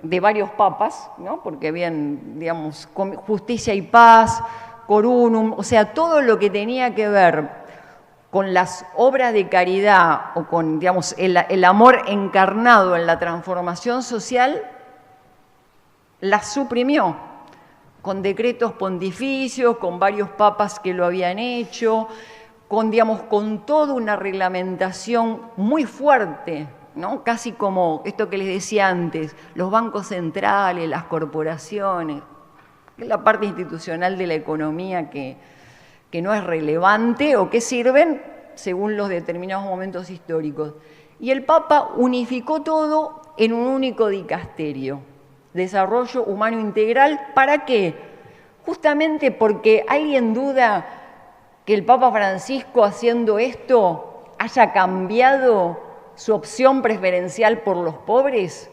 de varios papas, ¿no?, porque habían, digamos, Justicia y Paz, corunum, o sea, todo lo que tenía que ver con las obras de caridad o con, digamos, el amor encarnado en la transformación social, las suprimió con decretos pontificios, con varios papas que lo habían hecho, con, digamos, con toda una reglamentación muy fuerte, ¿no? Casi como esto que les decía antes, los bancos centrales, las corporaciones, que es la parte institucional de la economía que no es relevante o que sirven según los determinados momentos históricos. Y el Papa unificó todo en un único dicasterio, desarrollo humano integral. ¿Para qué? Justamente porque alguien duda que el Papa Francisco, haciendo esto, haya cambiado su opción preferencial por los pobres,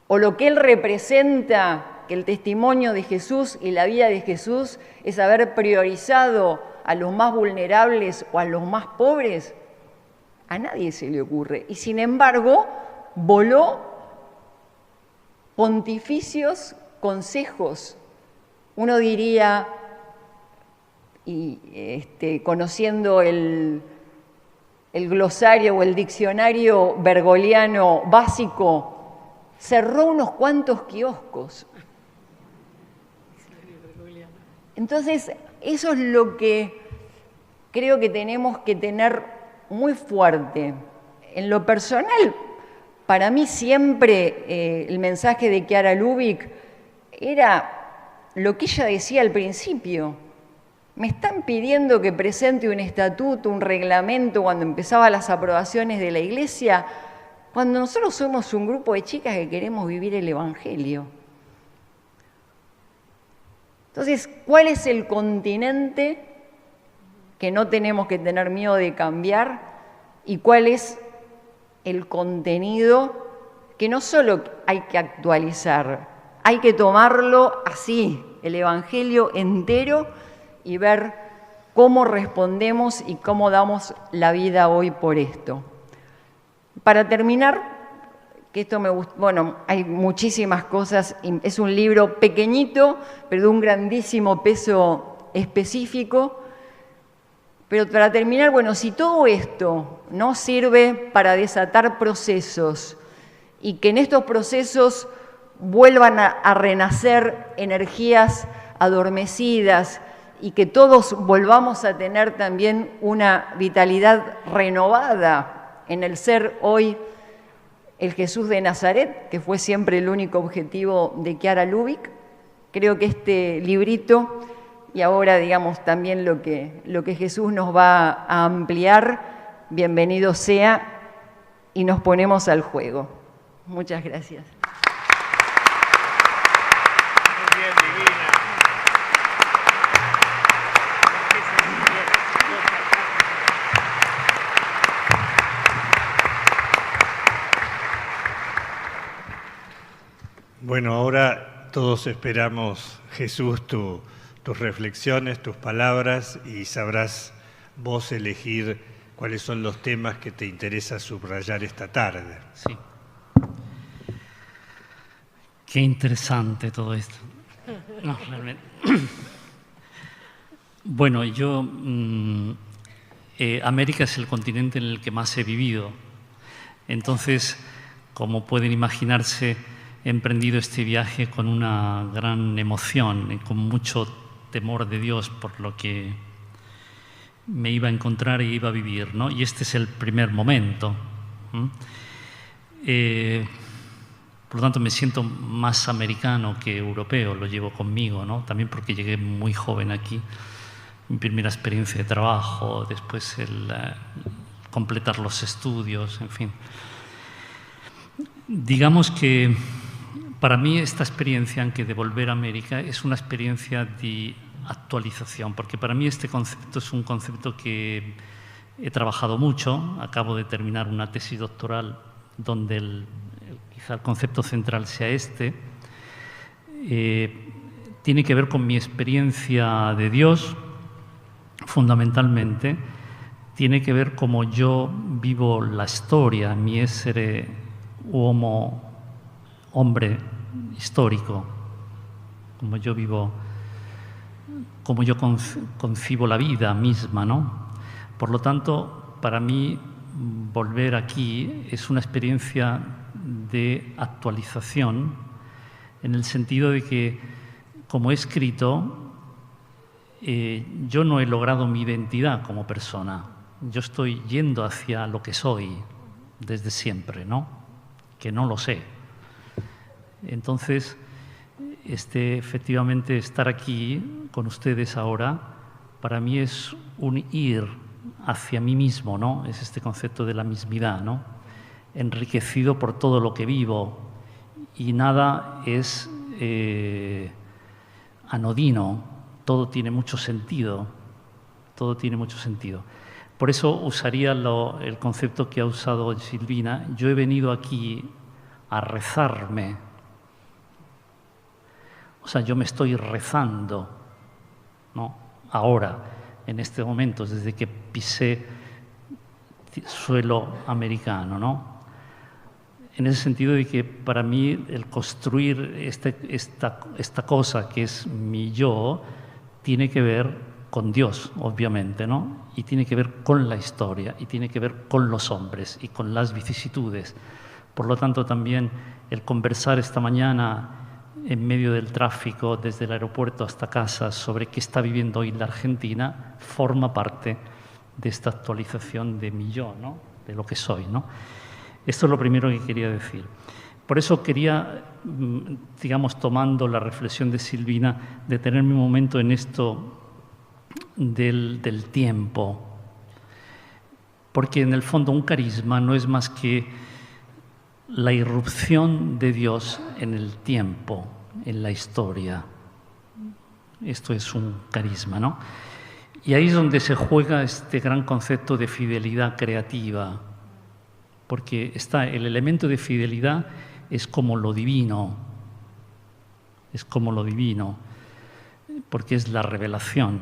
o lo que él representa, que el testimonio de Jesús y la vida de Jesús es haber priorizado a los más vulnerables o a los más pobres. A nadie se le ocurre. Y sin embargo, voló pontificios consejos. Uno diría, y conociendo el glosario o el diccionario bergoliano básico, cerró unos cuantos kioscos. Entonces, eso es lo que creo que tenemos que tener muy fuerte. En lo personal, para mí siempre el mensaje de Chiara Lubich era lo que ella decía al principio. Me están pidiendo que presente un estatuto, un reglamento cuando empezaba las aprobaciones de la Iglesia, cuando nosotros somos un grupo de chicas que queremos vivir el Evangelio. Entonces, ¿cuál es el continente que no tenemos que tener miedo de cambiar? ¿Y cuál es el contenido que no solo hay que actualizar, hay que tomarlo así, el Evangelio entero, y ver cómo respondemos y cómo damos la vida hoy por esto? Para terminar, que esto me gusta, bueno, hay muchísimas cosas, es un libro pequeñito, pero de un grandísimo peso específico. Pero para terminar, bueno, si todo esto no sirve para desatar procesos y que en estos procesos vuelvan a renacer energías adormecidas y que todos volvamos a tener también una vitalidad renovada en el ser hoy el Jesús de Nazaret, que fue siempre el único objetivo de Chiara Lubich, creo que este librito, y ahora digamos también lo que Jesús nos va a ampliar, bienvenido sea, y nos ponemos al juego. Muchas gracias. Muy bien, divina. Bueno, ahora todos esperamos, Jesús, tus reflexiones, tus palabras, y sabrás vos elegir cuáles son los temas que te interesa subrayar esta tarde. Sí. Qué interesante todo esto. No, realmente. Bueno, yo... América es el continente en el que más he vivido. Entonces, como pueden imaginarse, he emprendido este viaje con una gran emoción y con mucho temor de Dios por lo que me iba a encontrar e iba a vivir, ¿no? Y este es el primer momento. Por lo tanto, me siento más americano que europeo, lo llevo conmigo, ¿no? También porque llegué muy joven aquí, mi primera experiencia de trabajo, después el completar los estudios, en fin. Digamos que para mí esta experiencia, aunque de volver a América, es una experiencia de actualización, porque para mí este concepto es un concepto que he trabajado mucho. Acabo de terminar una tesis doctoral donde quizá el concepto central sea este. Tiene que ver con mi experiencia de Dios, fundamentalmente. Tiene que ver cómo yo vivo la storia, mi essere uomo, hombre histórico, como yo vivo cómo yo concibo la vida misma, ¿no? Por lo tanto, para mí, volver aquí es una experiencia de actualización, en el sentido de que, como he escrito, yo no he logrado mi identidad como persona. Yo estoy yendo hacia lo que soy desde siempre, ¿no? Que no lo sé. Entonces, efectivamente, estar aquí con ustedes ahora, para mí es un ir hacia mí mismo, ¿no? Es este concepto de la mismidad, ¿no? Enriquecido por todo lo que vivo, y nada es anodino, todo tiene mucho sentido, todo tiene mucho sentido. Por eso usaría el concepto que ha usado Silvina. Yo he venido aquí a rezarme. O sea, yo me estoy rezando, ¿no? Ahora, en este momento, desde que pisé suelo americano, ¿no? En ese sentido de que para mí el construir esta cosa que es mi yo tiene que ver con Dios, obviamente, ¿no? Y tiene que ver con la historia, y tiene que ver con los hombres y con las vicisitudes. Por lo tanto, también el conversar esta mañana en medio del tráfico, desde el aeropuerto hasta casa, sobre qué está viviendo hoy la Argentina, forma parte de esta actualización de mi yo, ¿no? De lo que soy, ¿no? Esto es lo primero que quería decir. Por eso quería, digamos, tomando la reflexión de Silvina, detenerme un momento en esto del tiempo. Porque en el fondo un carisma no es más que la irrupción de Dios en el tiempo, en la historia. Esto es un carisma, ¿no? Y ahí es donde se juega este gran concepto de fidelidad creativa, porque el elemento de fidelidad es como lo divino, porque es la revelación,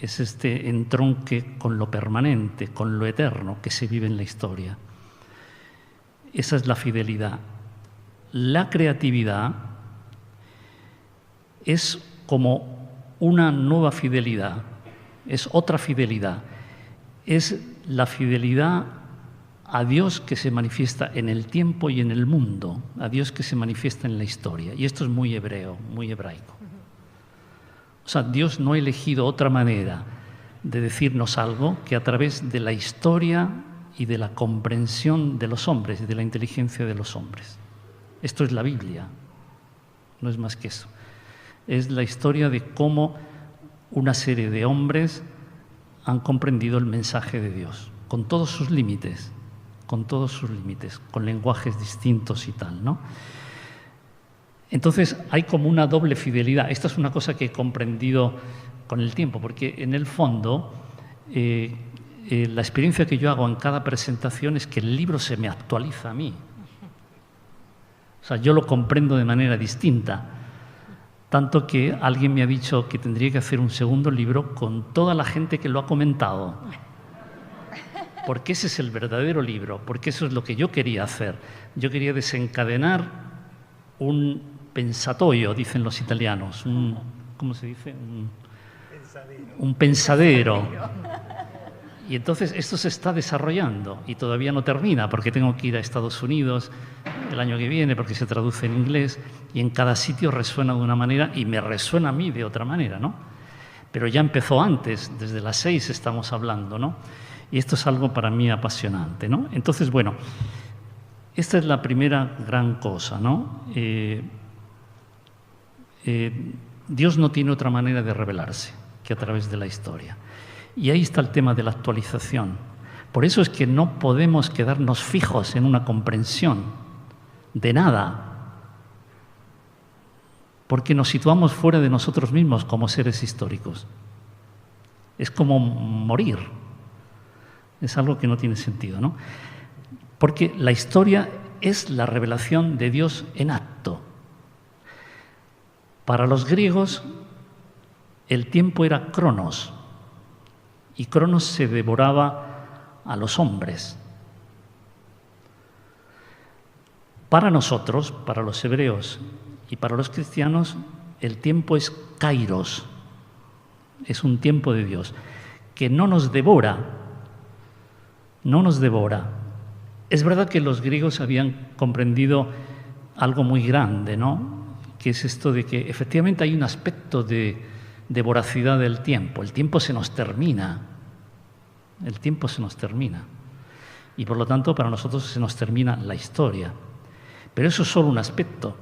es este entronque con lo permanente, con lo eterno que se vive en la historia. Esa es la fidelidad. La creatividad es como una nueva fidelidad, es otra fidelidad, es la fidelidad a Dios que se manifiesta en el tiempo y en el mundo, a Dios que se manifiesta en la historia. Y esto es muy hebreo, muy hebraico. O sea, Dios no ha elegido otra manera de decirnos algo que a través de la historia y de la comprensión de los hombres y de la inteligencia de los hombres. Esto es la Biblia, no es más que eso. Es la historia de cómo una serie de hombres han comprendido el mensaje de Dios, con todos sus límites, con lenguajes distintos y tal, ¿no? Entonces hay como una doble fidelidad. Esta es una cosa que he comprendido con el tiempo, porque en el fondo la experiencia que yo hago en cada presentación es que el libro se me actualiza a mí. O sea, yo lo comprendo de manera distinta, tanto que alguien me ha dicho que tendría que hacer un segundo libro con toda la gente que lo ha comentado, porque ese es el verdadero libro, porque eso es lo que yo quería hacer. Yo quería desencadenar un pensatoio, dicen los italianos, ¿cómo se dice? Un pensadero. Y entonces esto se está desarrollando y todavía no termina, porque tengo que ir a Estados Unidos el año que viene, porque se traduce en inglés, y en cada sitio resuena de una manera y me resuena a mí de otra manera, ¿no? Pero ya empezó antes, desde las 6 estamos hablando, ¿no? Y esto es algo para mí apasionante, ¿no? Entonces, bueno, esta es la primera gran cosa, ¿no? Dios no tiene otra manera de revelarse que a través de la historia. Y ahí está el tema de la actualización. Por eso es que no podemos quedarnos fijos en una comprensión de nada, porque nos situamos fuera de nosotros mismos como seres históricos. Es como morir. Es algo que no tiene sentido, ¿no? Porque la historia es la revelación de Dios en acto. Para los griegos, el tiempo era cronos, y Cronos se devoraba a los hombres. Para nosotros, para los hebreos y para los cristianos, el tiempo es kairos, Es un tiempo de Dios que no nos devora, no nos devora. Es verdad que los griegos habían comprendido algo muy grande, ¿no? Que es esto de que efectivamente hay un aspecto de voracidad del tiempo. El tiempo se nos termina. El tiempo se nos termina. Y por lo tanto, para nosotros se nos termina la historia. Pero eso es solo un aspecto.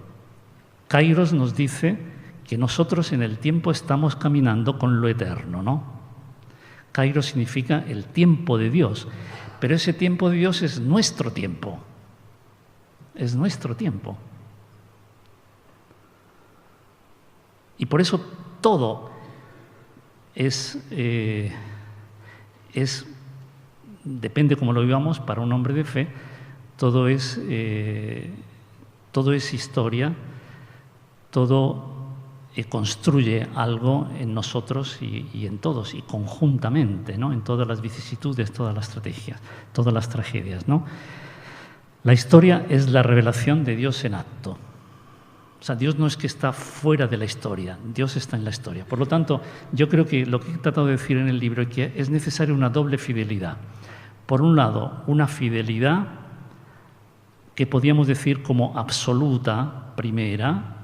Kairos nos dice que nosotros en el tiempo estamos caminando con lo eterno, ¿no? Kairos significa el tiempo de Dios. Pero ese tiempo de Dios es nuestro tiempo. Es nuestro tiempo. Y por eso todo depende cómo lo vivamos, para un hombre de fe, todo es historia, todo construye algo en nosotros y en todos, y conjuntamente, ¿no? En todas las vicisitudes, todas las estrategias, todas las tragedias, ¿no? La historia es la revelación de Dios en acto. O sea, Dios no es que está fuera de la historia, Dios está en la historia. Por lo tanto, yo creo que lo que he tratado de decir en el libro es que es necesaria una doble fidelidad. Por un lado, una fidelidad que podríamos decir como absoluta, primera,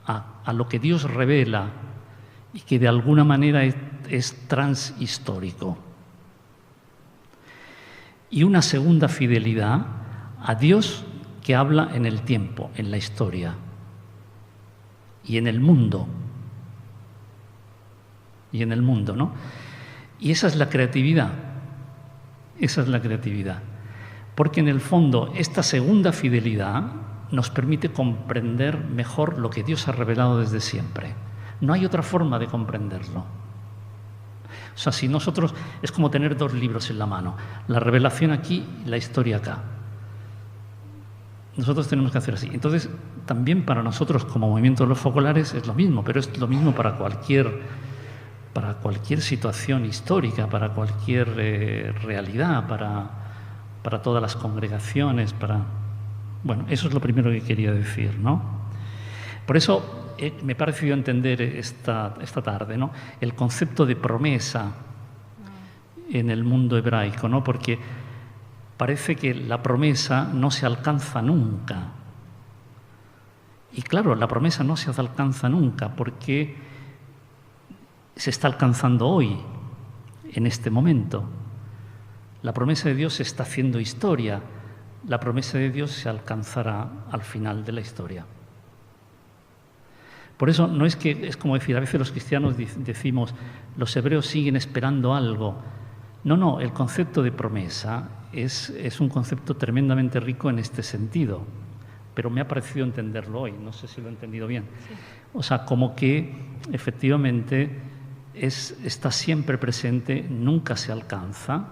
a lo que Dios revela y que de alguna manera es transhistórico. Y una segunda fidelidad a Dios que habla en el tiempo, en la historia y en el mundo. Y en el mundo, ¿no? Y esa es la creatividad. Esa es la creatividad. Porque en el fondo esta segunda fidelidad nos permite comprender mejor lo que Dios ha revelado desde siempre. No hay otra forma de comprenderlo. O sea, si nosotros, es como tener dos libros en la mano, la revelación aquí y la historia acá. Nosotros tenemos que hacer así. Entonces, también para nosotros como movimiento de los focolares es lo mismo, pero es lo mismo para cualquier situación histórica, para cualquier realidad, para todas las congregaciones, Bueno, eso es lo primero que quería decir, ¿no? Por eso me ha parecido entender esta tarde, ¿no? El concepto de promesa en el mundo hebraico, ¿no? Porque parece que la promesa no se alcanza nunca. Y claro, la promesa no se alcanza nunca porque se está alcanzando hoy, en este momento. La promesa de Dios se está haciendo historia. La promesa de Dios se alcanzará al final de la historia. Por eso no es que, es como decir, a veces los cristianos decimos, los hebreos siguen esperando algo. No, el concepto de promesa es un concepto tremendamente rico en este sentido, pero me ha parecido entenderlo hoy, no sé si lo he entendido bien. Sí. O sea, como que efectivamente está siempre presente, nunca se alcanza,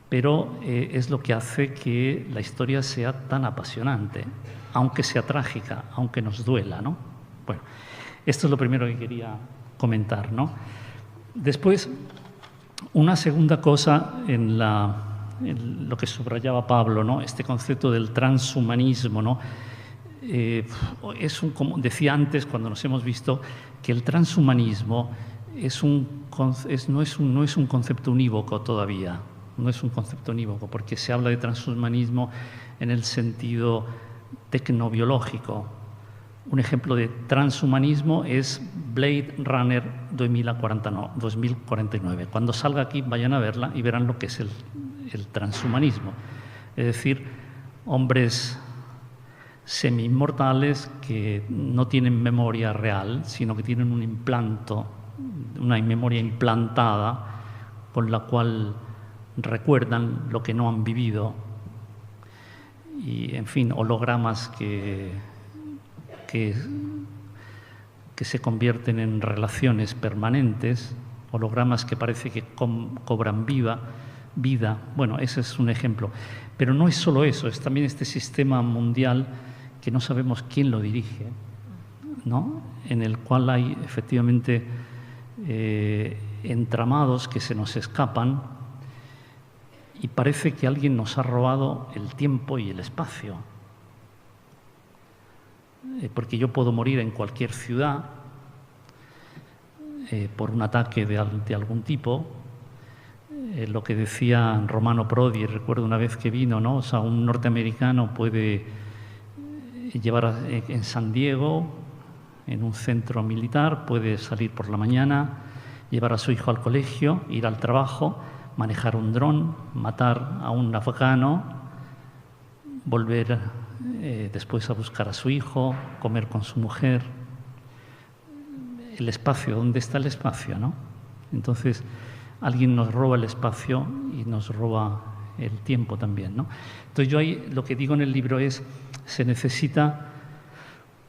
pero es lo que hace que la historia sea tan apasionante, aunque sea trágica, aunque nos duela, ¿no? Bueno, esto es lo primero que quería comentar, ¿no? Después, una segunda cosa en lo que subrayaba Pablo, ¿no? Este concepto del transhumanismo, ¿no? Como decía antes, cuando nos hemos visto, que el transhumanismo no es un concepto unívoco todavía. No es un concepto unívoco, porque se habla de transhumanismo en el sentido tecnobiológico. Un ejemplo de transhumanismo es Blade Runner 2049. Cuando salga aquí, vayan a verla y verán lo que es el transhumanismo. Es decir, hombres semi-inmortales que no tienen memoria real, sino que tienen una memoria implantada con la cual recuerdan lo que no han vivido y, en fin, hologramas que se convierten en relaciones permanentes, hologramas que parece que cobran vida. Bueno, ese es un ejemplo. Pero no es solo eso, es también este sistema mundial que no sabemos quién lo dirige, ¿no? En el cual hay efectivamente entramados que se nos escapan y parece que alguien nos ha robado el tiempo y el espacio. Porque yo puedo morir en cualquier ciudad, por un ataque de algún tipo. Lo que decía Romano Prodi, recuerdo una vez que vino, ¿no? O sea, un norteamericano puede llevar en San Diego, en un centro militar, puede salir por la mañana, llevar a su hijo al colegio, ir al trabajo, manejar un dron, matar a un afgano, volver después a buscar a su hijo, comer con su mujer. El espacio, ¿dónde está el espacio, no? Entonces, alguien nos roba el espacio y nos roba el tiempo también, ¿no? Entonces yo ahí lo que digo en el libro es, se necesita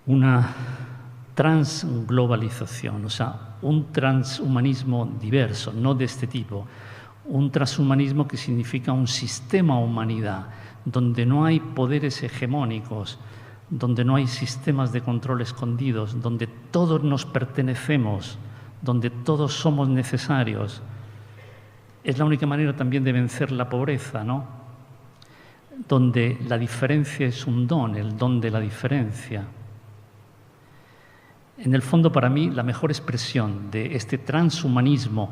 una transglobalización, o sea, un transhumanismo diverso, no de este tipo, un transhumanismo que significa un sistema humanidad, donde no hay poderes hegemónicos, donde no hay sistemas de control escondidos, donde todos nos pertenecemos, donde todos somos necesarios. Es la única manera también de vencer la pobreza, ¿no? Donde la diferencia es un don, el don de la diferencia. En el fondo, para mí, la mejor expresión de este transhumanismo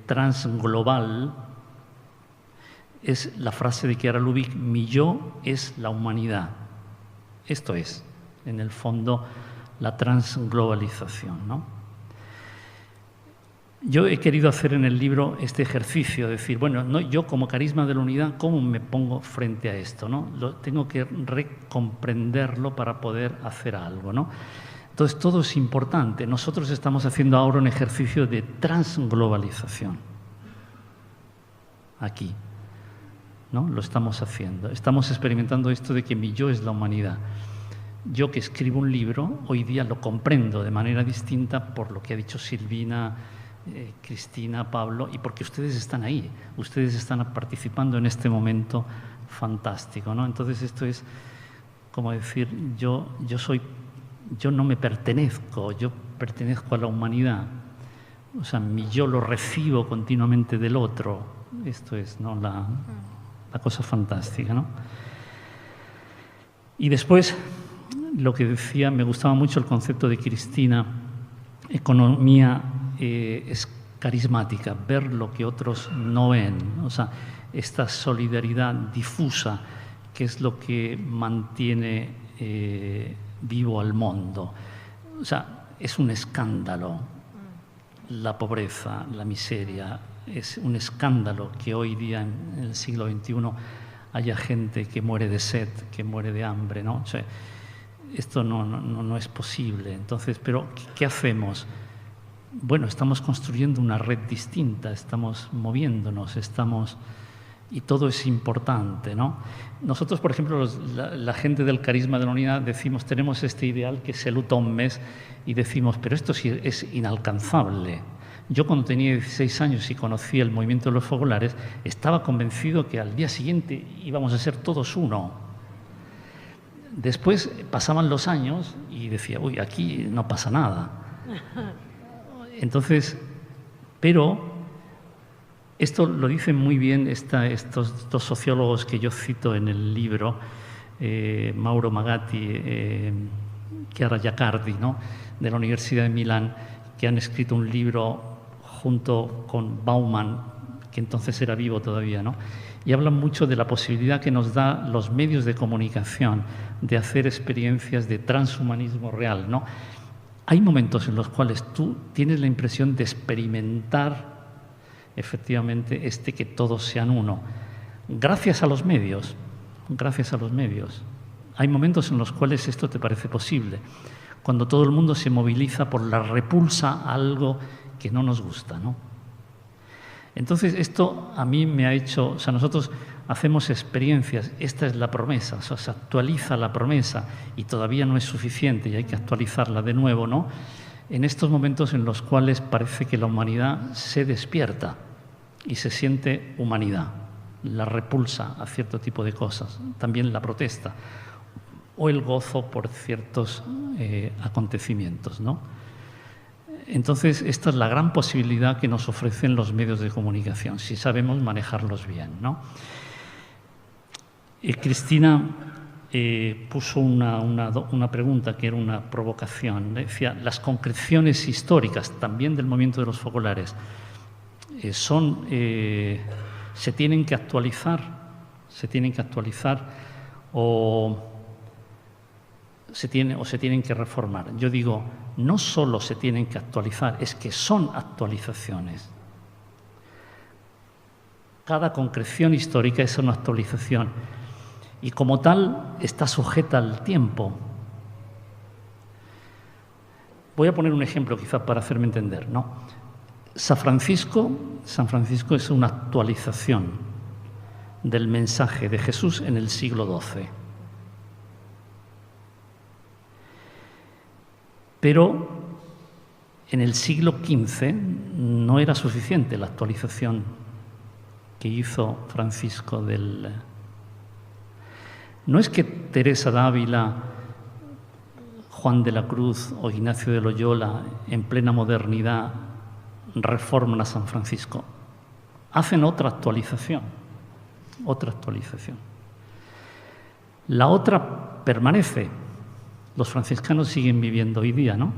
transglobal es la frase de Chiara Lubich: mi yo es la humanidad. Esto es, en el fondo, la transglobalización, ¿no? Yo he querido hacer en el libro este ejercicio, de decir, bueno, no, yo como carisma de la unidad, ¿cómo me pongo frente a esto, ¿no? Tengo que recomprenderlo para poder hacer algo, ¿no? Entonces, todo es importante. Nosotros estamos haciendo ahora un ejercicio de transglobalización. Aquí, ¿no? Lo estamos haciendo. Estamos experimentando esto de que mi yo es la humanidad. Yo que escribo un libro, hoy día lo comprendo de manera distinta por lo que ha dicho Silvina, Cristina, Pablo, y porque ustedes están ahí, ustedes están participando en este momento fantástico, ¿no? Entonces esto es como decir, yo no me pertenezco, yo pertenezco a la humanidad, o sea, mi yo lo recibo continuamente del otro. Esto es, ¿no?, la cosa fantástica, ¿no? Y después, lo que decía, me gustaba mucho el concepto de Cristina, economía es carismática, ver lo que otros no ven, o sea, esta solidaridad difusa que es lo que mantiene vivo al mundo. O sea, es un escándalo la pobreza, la miseria, es un escándalo que hoy día en el siglo XXI haya gente que muere de sed, que muere de hambre, ¿no? O sea, esto no es posible. Entonces, pero ¿qué hacemos? Bueno, estamos construyendo una red distinta, estamos moviéndonos, y todo es importante, ¿no? Nosotros, por ejemplo, la gente del carisma de la unidad, decimos, tenemos este ideal que es el utommes, y decimos, pero esto sí es inalcanzable. Yo cuando tenía 16 años y conocí el movimiento de los fogolares, estaba convencido que al día siguiente íbamos a ser todos uno. Después pasaban los años y decía, uy, aquí no pasa nada. Entonces, pero esto lo dicen muy bien estos dos sociólogos que yo cito en el libro, Mauro Magatti, Chiara Iaccardi, ¿no?, de la Universidad de Milán, que han escrito un libro junto con Bauman, que entonces era vivo todavía, ¿no?, y hablan mucho de la posibilidad que nos da los medios de comunicación de hacer experiencias de transhumanismo real, ¿no? Hay momentos en los cuales tú tienes la impresión de experimentar efectivamente que todos sean uno, gracias a los medios, gracias a los medios. Hay momentos en los cuales esto te parece posible, cuando todo el mundo se moviliza por la repulsa a algo que no nos gusta, ¿no? Entonces esto a mí me ha hecho, o sea, nosotros hacemos experiencias, esta es la promesa, o sea, se actualiza la promesa y todavía no es suficiente y hay que actualizarla de nuevo, ¿no? En estos momentos en los cuales parece que la humanidad se despierta y se siente humanidad, la repulsa a cierto tipo de cosas, también la protesta o el gozo por ciertos acontecimientos, ¿no? Entonces, esta es la gran posibilidad que nos ofrecen los medios de comunicación, si sabemos manejarlos bien, ¿no? Cristina puso una pregunta que era una provocación. Decía, las concreciones históricas, también del movimiento de los focolares, se tienen que actualizar o se tienen que reformar. Yo digo, no solo se tienen que actualizar, es que son actualizaciones. Cada concreción histórica es una actualización y como tal está sujeta al tiempo. Voy a poner un ejemplo quizá para hacerme entender, ¿no? San Francisco es una actualización del mensaje de Jesús en el siglo XII. Pero en el siglo XV no era suficiente la actualización que hizo Francisco No es que Teresa d'Ávila, Juan de la Cruz o Ignacio de Loyola, en plena modernidad, reforman a San Francisco. Hacen otra actualización. La otra permanece. Los franciscanos siguen viviendo hoy día, ¿no?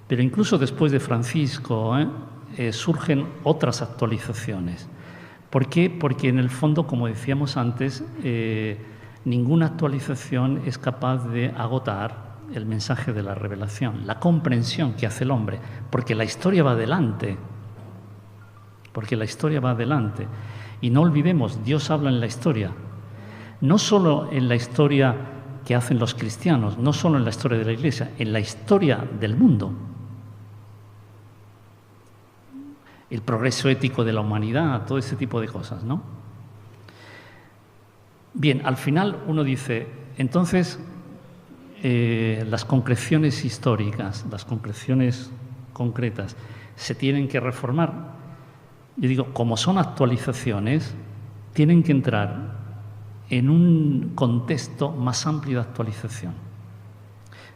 Pero incluso después de Francisco surgen otras actualizaciones. ¿Por qué? Porque en el fondo, como decíamos antes, ninguna actualización es capaz de agotar el mensaje de la revelación, la comprensión que hace el hombre, porque la historia va adelante. Y no olvidemos, Dios habla en la historia, no solo en la historia que hacen los cristianos, no solo en la historia de la Iglesia, en la historia del mundo. El progreso ético de la humanidad, todo ese tipo de cosas, ¿no? Bien, al final uno dice, entonces, las concreciones históricas, las concreciones concretas, se tienen que reformar. Yo digo, como son actualizaciones, tienen que entrar en un contexto más amplio de actualización.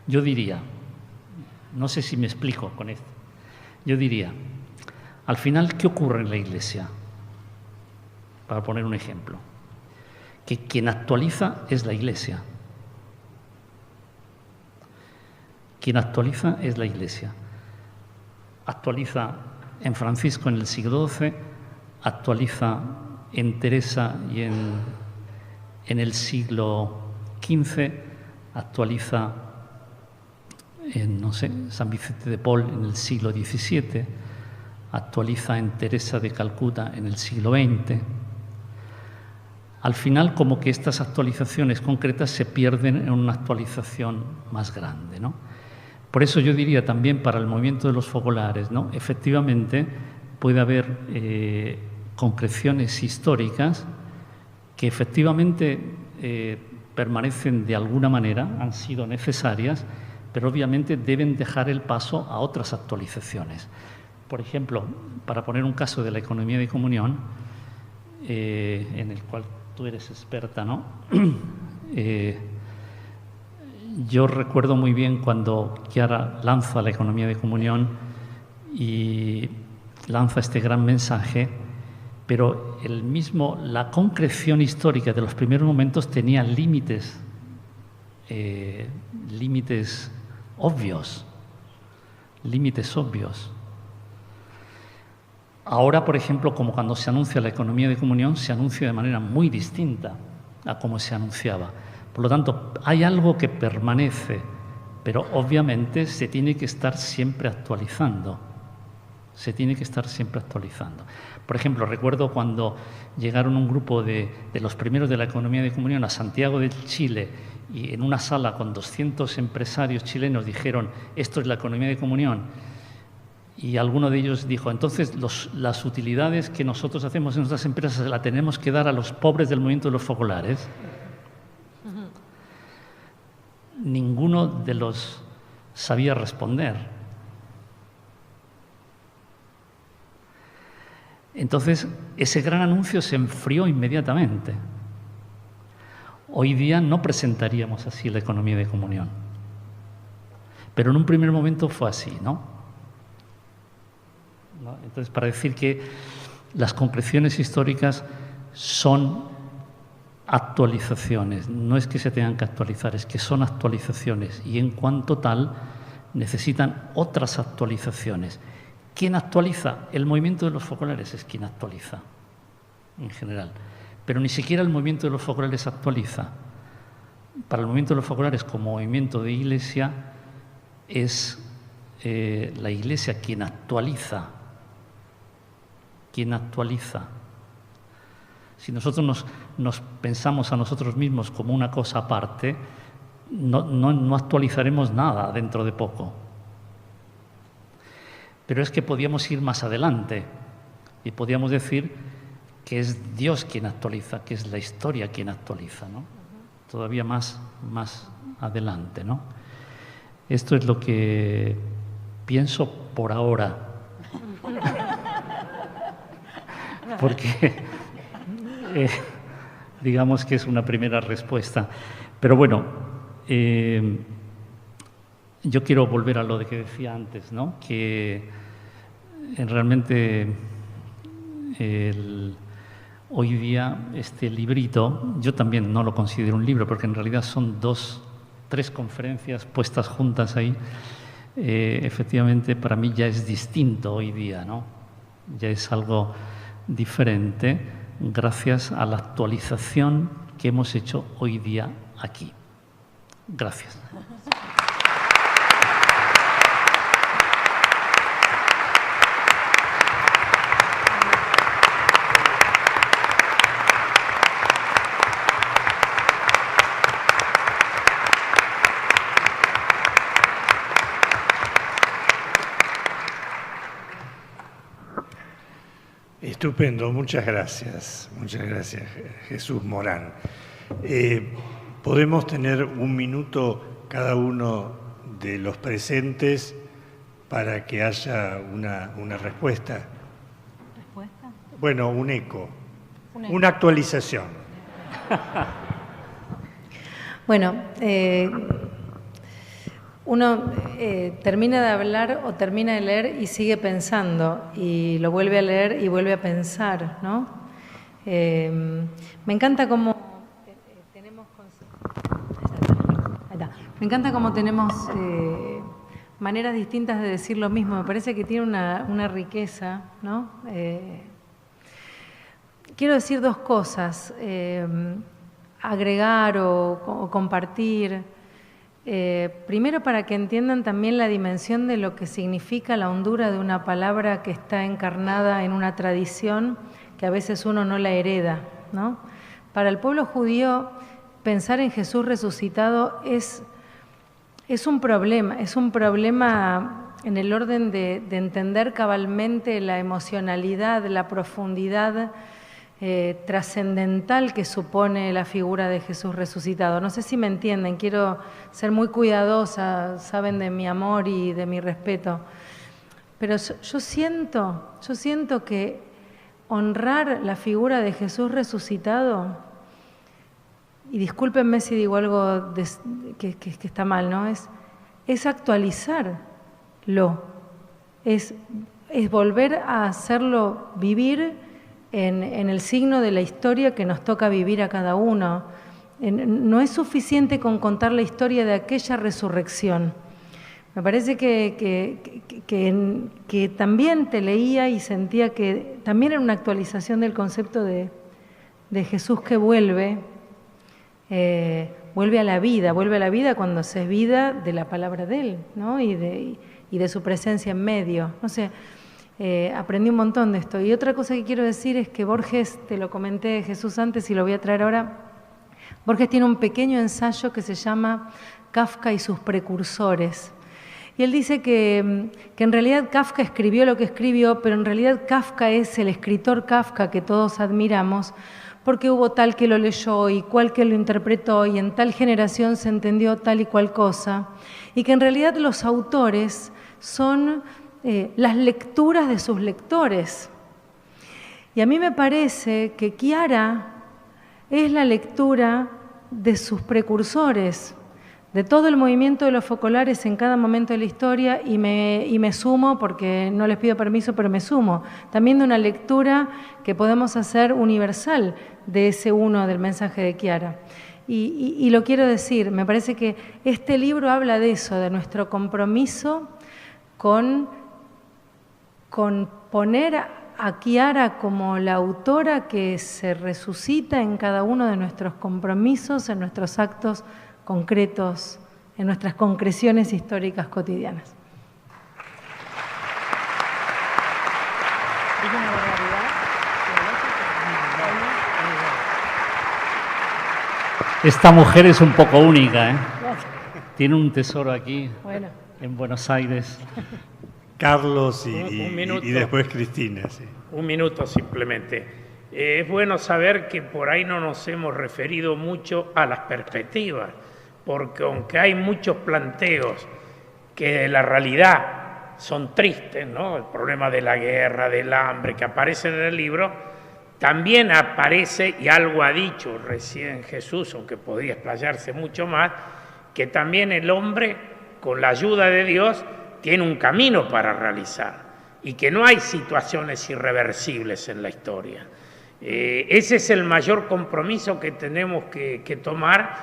Yo diría, no sé si me explico con esto, yo diría, al final, ¿qué ocurre en la Iglesia? Para poner un ejemplo, que quien actualiza es la Iglesia. Quien actualiza es la Iglesia. Actualiza en Francisco en el siglo XII, actualiza en Teresa y en el siglo XV, actualiza en, no sé, San Vicente de Paul en el siglo XVII, actualiza en Teresa de Calcuta en el siglo XX. Al final, como que estas actualizaciones concretas se pierden en una actualización más grande, ¿no? Por eso yo diría también para el movimiento de los focolares, ¿no? Efectivamente puede haber concreciones históricas que efectivamente permanecen de alguna manera, han sido necesarias, pero obviamente deben dejar el paso a otras actualizaciones. Por ejemplo, para poner un caso de la economía de comunión, en el cual tú eres experta, ¿no? Yo recuerdo muy bien cuando Chiara lanza la economía de comunión y lanza este gran mensaje, pero la concreción histórica de los primeros momentos tenía límites obvios. Ahora, por ejemplo, como cuando se anuncia la economía de comunión, se anuncia de manera muy distinta a como se anunciaba. Por lo tanto, hay algo que permanece, pero obviamente se tiene que estar siempre actualizando. Por ejemplo, recuerdo cuando llegaron un grupo de los primeros de la economía de comunión a Santiago de Chile y en una sala con 200 empresarios chilenos dijeron, esto es la economía de comunión. Y alguno de ellos dijo, entonces las utilidades que nosotros hacemos en nuestras empresas las tenemos que dar a los pobres del movimiento de los focolares. Ninguno de los sabía responder. Entonces, ese gran anuncio se enfrió inmediatamente. Hoy día no presentaríamos así la economía de comunión. Pero en un primer momento fue así, ¿no? Entonces, para decir que las concreciones históricas son actualizaciones. No es que se tengan que actualizar, es que son actualizaciones y en cuanto tal necesitan otras actualizaciones. ¿Quién actualiza? El movimiento de los focolares es quien actualiza, en general. Pero ni siquiera el movimiento de los focolares actualiza. Para el movimiento de los focolares como movimiento de Iglesia es la Iglesia quien actualiza. Quien actualiza. Si nosotros nos pensamos a nosotros mismos como una cosa aparte, no actualizaremos nada dentro de poco. Pero es que podíamos ir más adelante y podíamos decir que es Dios quien actualiza, que es la historia quien actualiza, ¿no? Todavía más adelante, ¿no? Esto es lo que pienso por ahora. Porque digamos que es una primera respuesta. Pero bueno, yo quiero volver a lo de que decía antes, ¿no? Que realmente hoy día este librito, yo también no lo considero un libro, porque en realidad son tres conferencias puestas juntas ahí. Efectivamente, para mí ya es distinto hoy día, ¿no? Ya es algo diferente gracias a la actualización que hemos hecho hoy día aquí. Gracias. Estupendo, muchas gracias Jesús Morán. Podemos tener un minuto cada uno de los presentes para que haya una respuesta. ¿Respuesta? Bueno, un eco, una actualización. Bueno, uno termina de hablar o termina de leer y sigue pensando y lo vuelve a leer y vuelve a pensar, ¿no? Me encanta cómo tenemos maneras distintas de decir lo mismo. Me parece que tiene una riqueza, ¿no? Quiero decir dos cosas, agregar o compartir. Primero, para que entiendan también la dimensión de lo que significa la hondura de una palabra que está encarnada en una tradición que a veces uno no la hereda, ¿no? Para el pueblo judío, pensar en Jesús resucitado es un problema en el orden de entender cabalmente la emocionalidad, la profundidad trascendental que supone la figura de Jesús resucitado. No sé si me entienden, quiero ser muy cuidadosa, saben de mi amor y de mi respeto, pero yo siento que honrar la figura de Jesús resucitado, y discúlpenme si digo algo que está mal, ¿no? Es actualizarlo, es volver a hacerlo vivir en el signo de la historia que nos toca vivir a cada uno. No es suficiente con contar la historia de aquella resurrección. Me parece que también te leía y sentía que también era una actualización del concepto de Jesús que vuelve a la vida cuando se es vida de la palabra de Él, ¿no? y de su presencia en medio. No sé, aprendí un montón de esto. Y otra cosa que quiero decir es que Borges, te lo comenté Jesús antes y lo voy a traer ahora, Borges tiene un pequeño ensayo que se llama Kafka y sus precursores. Y él dice que en realidad Kafka escribió lo que escribió, pero en realidad Kafka es el escritor Kafka que todos admiramos, porque hubo tal que lo leyó y cual que lo interpretó y en tal generación se entendió tal y cual cosa, y que en realidad los autores son las lecturas de sus lectores. Y a mí me parece que Chiara es la lectura de sus precursores, de todo el movimiento de los focolares en cada momento de la historia y me sumo, porque no les pido permiso, pero me sumo, también de una lectura que podemos hacer universal de ese uno del mensaje de Chiara. Y lo quiero decir, me parece que este libro habla de eso, de nuestro compromiso con poner a Chiara como la autora que se resucita en cada uno de nuestros compromisos, en nuestros actos concretos, en nuestras concreciones históricas cotidianas. Esta mujer es un poco única, ¿eh? Tiene un tesoro aquí, bueno, en Buenos Aires. Carlos Un minuto. y después Cristina. Sí. Un minuto simplemente. Es bueno saber que por ahí no nos hemos referido mucho a las perspectivas, porque aunque hay muchos planteos que de la realidad son tristes, ¿no? El problema de la guerra, del hambre, que aparecen en el libro, también aparece, y algo ha dicho recién Jesús, aunque podía explayarse mucho más, que también el hombre, con la ayuda de Dios, tiene un camino para realizar y que no hay situaciones irreversibles en la historia. Ese es el mayor compromiso que tenemos que tomar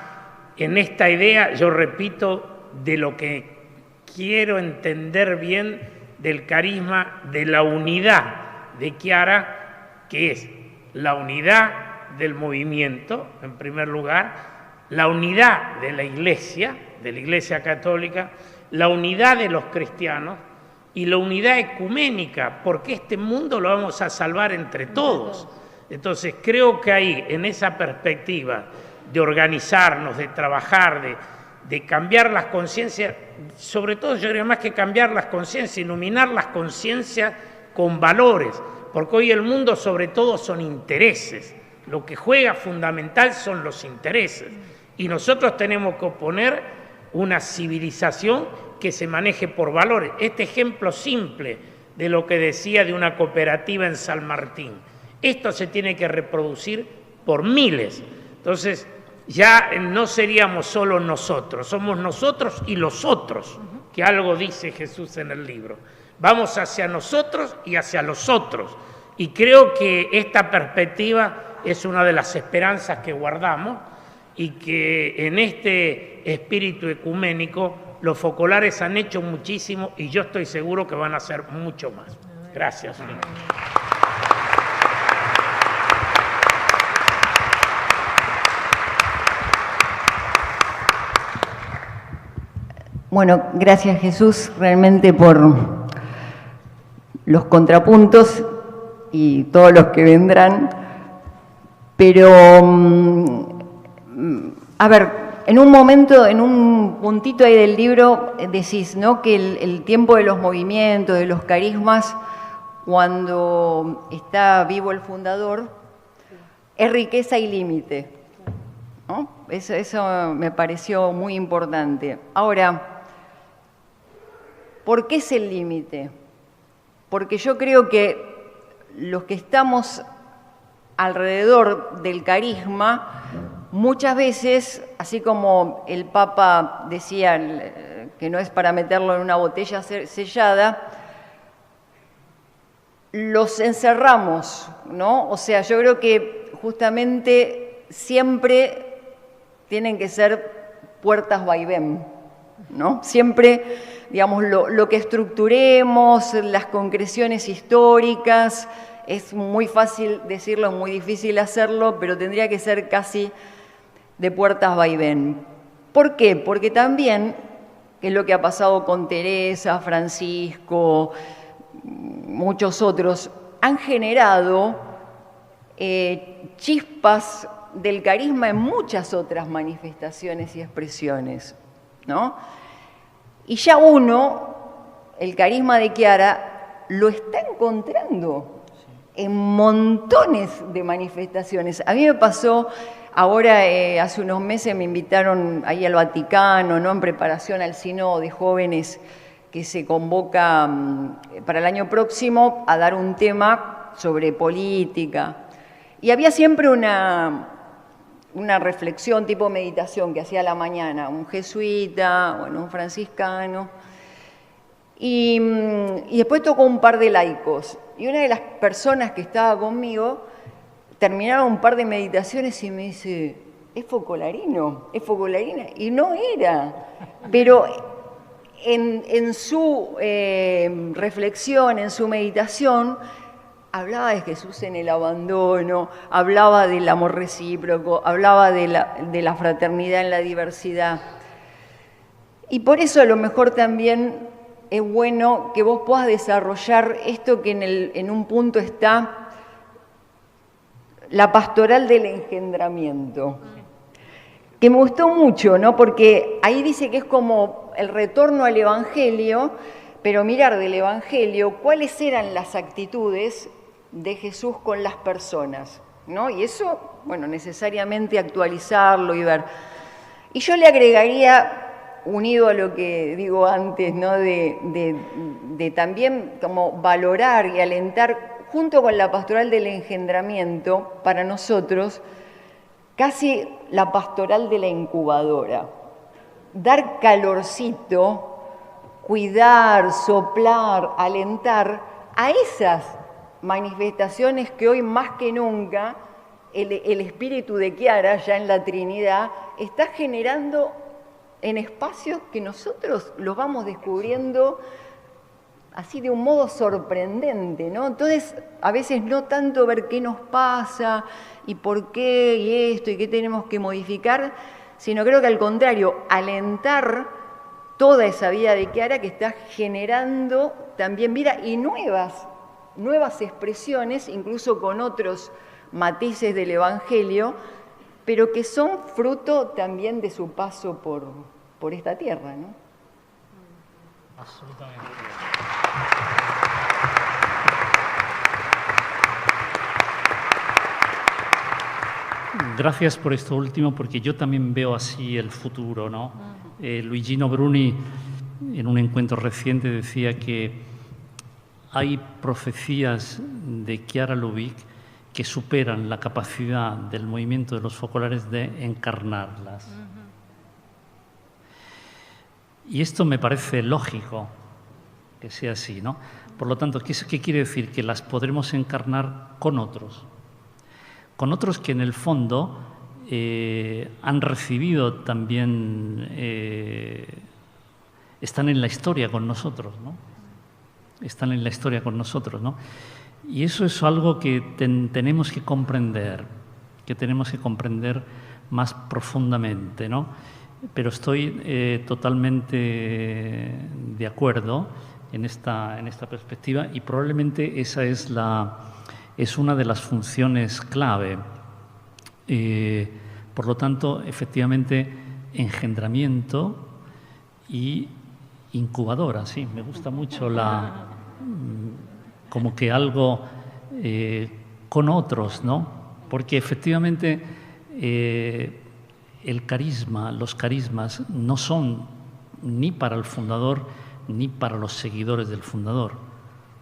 en esta idea, yo repito, de lo que quiero entender bien del carisma de la unidad de Chiara, que es la unidad del movimiento, en primer lugar, la unidad de la Iglesia Católica, la unidad de los cristianos y la unidad ecuménica, porque este mundo lo vamos a salvar entre todos. Entonces creo que ahí, en esa perspectiva de organizarnos, de trabajar, de cambiar las conciencias, sobre todo yo diría más que cambiar las conciencias, iluminar las conciencias con valores, porque hoy el mundo sobre todo son intereses, lo que juega fundamental son los intereses, y nosotros tenemos que oponer una civilización que se maneje por valores. Este ejemplo simple de lo que decía de una cooperativa en San Martín, esto se tiene que reproducir por miles. Entonces, ya no seríamos solo nosotros, somos nosotros y los otros, que algo dice Jesús en el libro. Vamos hacia nosotros y hacia los otros. Y creo que esta perspectiva es una de las esperanzas que guardamos y que en este espíritu ecuménico los focolares han hecho muchísimo y yo estoy seguro que van a hacer mucho más. Gracias. Bueno, gracias Jesús realmente por los contrapuntos y todos los que vendrán, pero a ver, en un momento, en un puntito ahí del libro decís, ¿no?, que el tiempo de los movimientos, de los carismas, cuando está vivo el fundador, es riqueza y límite, ¿no? Eso me pareció muy importante. Ahora, ¿por qué es el límite? Porque yo creo que los que estamos alrededor del carisma, muchas veces, así como el Papa decía que no es para meterlo en una botella sellada, los encerramos, ¿no? O sea, yo creo que justamente siempre tienen que ser puertas vaivén, ¿no? Siempre, digamos, lo que estructuremos, las concreciones históricas, es muy fácil decirlo, es muy difícil hacerlo, pero tendría que ser casi de puertas vaivén. ¿Por qué? Porque también, que es lo que ha pasado con Teresa, Francisco, muchos otros, han generado chispas del carisma en muchas otras manifestaciones y expresiones, ¿no? Y ya uno, el carisma de Chiara, lo está encontrando en montones de manifestaciones. A mí me pasó, ahora hace unos meses me invitaron ahí al Vaticano, ¿no?, en preparación al Sínodo de Jóvenes que se convoca para el año próximo a dar un tema sobre política. Y había siempre una una reflexión tipo meditación que hacía a la mañana, un jesuita, bueno, un franciscano, y después tocó un par de laicos, y una de las personas que estaba conmigo terminaba un par de meditaciones y me dice, es focolarino, es focolarina, y no era, pero en su reflexión, en su meditación, hablaba de Jesús en el abandono, hablaba del amor recíproco, hablaba de la fraternidad en la diversidad. Y por eso a lo mejor también es bueno que vos puedas desarrollar esto que en un punto está la pastoral del engendramiento, que me gustó mucho, ¿no? Porque ahí dice que es como el retorno al Evangelio, pero mirar del Evangelio cuáles eran las actitudes de Jesús con las personas, ¿no? Y eso, bueno, necesariamente actualizarlo y ver. Y yo le agregaría, unido a lo que digo antes, ¿no? de también como valorar y alentar, junto con la pastoral del engendramiento, para nosotros, casi la pastoral de la incubadora. Dar calorcito, cuidar, soplar, alentar a esas manifestaciones que hoy más que nunca el espíritu de Chiara, ya en la Trinidad, está generando en espacios que nosotros los vamos descubriendo así de un modo sorprendente, ¿no? Entonces, a veces no tanto ver qué nos pasa y por qué y esto y qué tenemos que modificar, sino creo que al contrario, alentar toda esa vida de Chiara que está generando también vida y nuevas expresiones, incluso con otros matices del Evangelio, pero que son fruto también de su paso por esta tierra, ¿no? Absolutamente. Gracias por esto último, porque yo también veo así el futuro, ¿no? Luigino Bruni, en un encuentro reciente, decía que hay profecías de Chiara Lubich que superan la capacidad del movimiento de los focolares de encarnarlas. Y esto me parece lógico que sea así, ¿no? Por lo tanto, ¿qué quiere decir? Que las podremos encarnar con otros que en el fondo han recibido también, están en la historia con nosotros, ¿no? Están en la historia con nosotros, ¿no? Y eso es algo que tenemos que comprender más profundamente, ¿no? Pero estoy totalmente de acuerdo en esta perspectiva y probablemente esa es una de las funciones clave. Por lo tanto, efectivamente, engendramiento y incubadora, sí, me gusta mucho como que algo con otros, ¿no? Porque efectivamente los carismas no son ni para el fundador ni para los seguidores del fundador,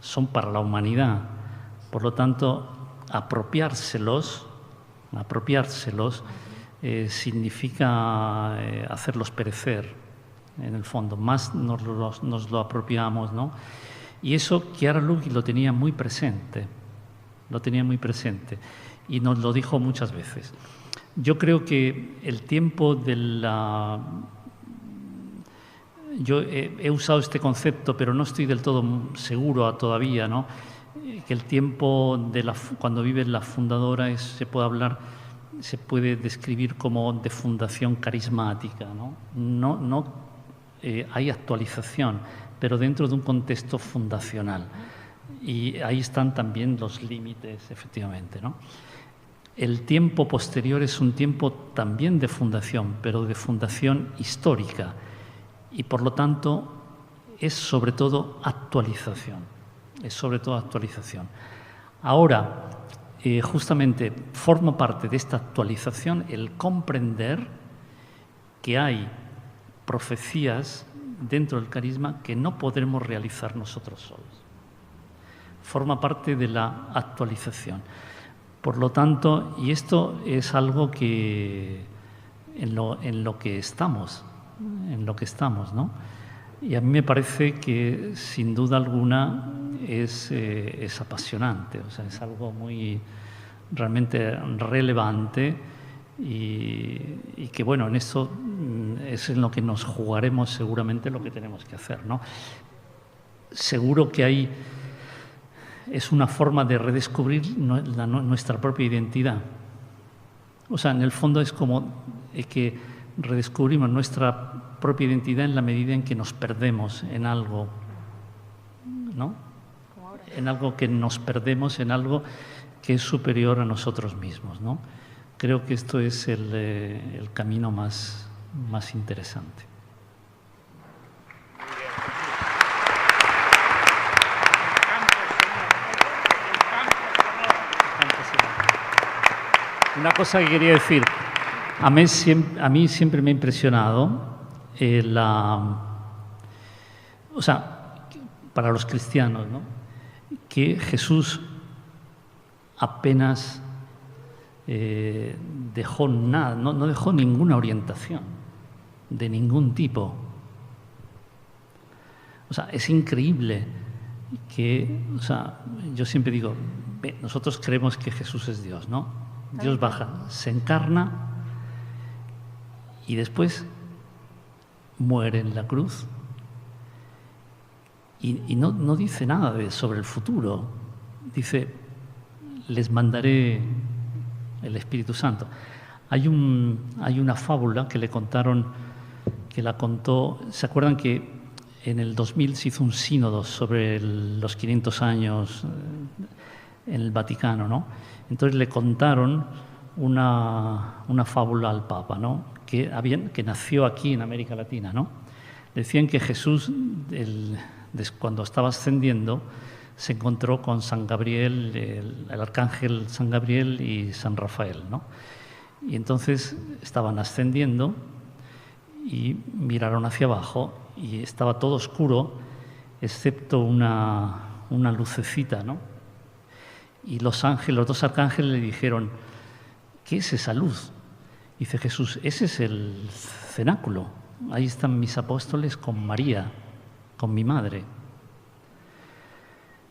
son para la humanidad. Por lo tanto, apropiárselos significa hacerlos perecer, en el fondo. Más nos lo apropiamos, ¿no? Y eso Chiara Lubich lo tenía muy presente, y nos lo dijo muchas veces. Yo creo que el tiempo de la... Yo he usado este concepto, pero no estoy del todo seguro todavía, ¿no? Que el tiempo cuando vive la fundadora se puede describir como de fundación carismática, ¿no? No hay actualización, pero dentro de un contexto fundacional. Y ahí están también los límites, efectivamente, ¿no? El tiempo posterior es un tiempo también de fundación, pero de fundación histórica. Y por lo tanto es sobre todo actualización. Ahora, justamente forma parte de esta actualización el comprender que hay profecías dentro del carisma que no podremos realizar nosotros solos. Forma parte de la actualización. Por lo tanto, y esto es algo que en lo que estamos, ¿no? Y a mí me parece que, sin duda alguna, es apasionante, o sea, es algo muy realmente relevante y que, bueno, en eso es en lo que nos jugaremos seguramente lo que tenemos que hacer, ¿no? Seguro que es una forma de redescubrir nuestra propia identidad. O sea, en el fondo es como que redescubrimos nuestra propia identidad en la medida en que nos perdemos en algo, ¿no? En algo que nos perdemos, en algo que es superior a nosotros mismos, ¿no? Creo que esto es el camino más interesante. Una cosa que quería decir, a mí siempre me ha impresionado o sea, para los cristianos, ¿no? Que Jesús apenas dejó nada, no dejó ninguna orientación de ningún tipo. O sea, es increíble que, o sea, yo siempre digo, nosotros creemos que Jesús es Dios, ¿no? Dios baja, se encarna y después muere en la cruz y no dice nada sobre el futuro. Dice, les mandaré el Espíritu Santo. Hay una fábula que le contaron, que la contó, ¿se acuerdan que en el 2000 se hizo un sínodo sobre los 500 años en el Vaticano, ¿no? Entonces le contaron una fábula al Papa, ¿no? Que nació aquí en América Latina, ¿no? Decían que Jesús, cuando estaba ascendiendo, se encontró con San Gabriel, el arcángel San Gabriel y San Rafael, ¿no? Y entonces estaban ascendiendo y miraron hacia abajo y estaba todo oscuro, excepto una lucecita, ¿no? Y los dos arcángeles le dijeron, ¿qué es esa luz? Dice Jesús, ese es el cenáculo. Ahí están mis apóstoles con María, con mi madre.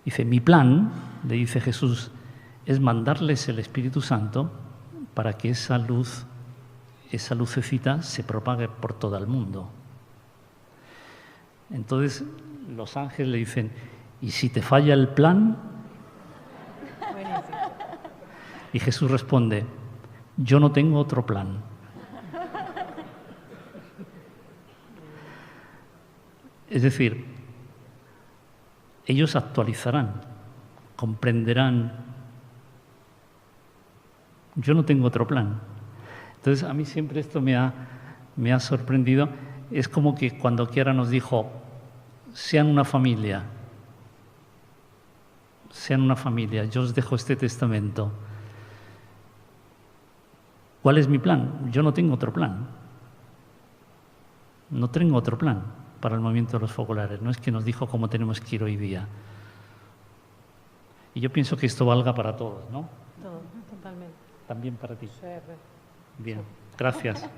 Dice, mi plan, le dice Jesús, es mandarles el Espíritu Santo para que esa luz, esa lucecita, se propague por todo el mundo. Entonces los ángeles le dicen, ¿y si te falla el plan? Y Jesús responde, yo no tengo otro plan. Es decir, ellos actualizarán, comprenderán. Yo no tengo otro plan. Entonces, a mí siempre esto me ha sorprendido. Es como que cuando Chiara nos dijo, sean una familia, yo os dejo este testamento. ¿Cuál es mi plan? Yo no tengo otro plan. No tengo otro plan para el movimiento de los focolares. No es que nos dijo cómo tenemos que ir hoy día. Y yo pienso que esto valga para todos, ¿no? Todo, totalmente. También para ti. Sí, Bien, gracias.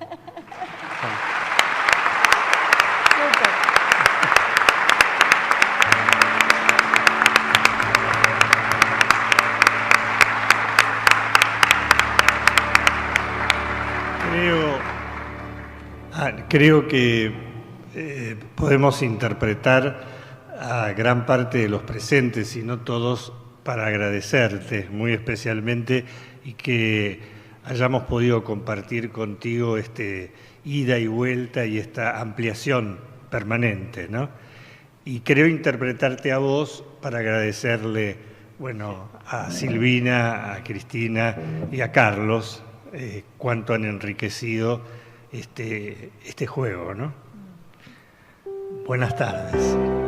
Creo que podemos interpretar a gran parte de los presentes, y no todos, para agradecerte muy especialmente y que hayamos podido compartir contigo este ida y vuelta y esta ampliación permanente, ¿no? Y creo interpretarte a vos para agradecerle, bueno, a Silvina, a Cristina y a Carlos cuánto han enriquecido este juego, ¿no? Buenas tardes.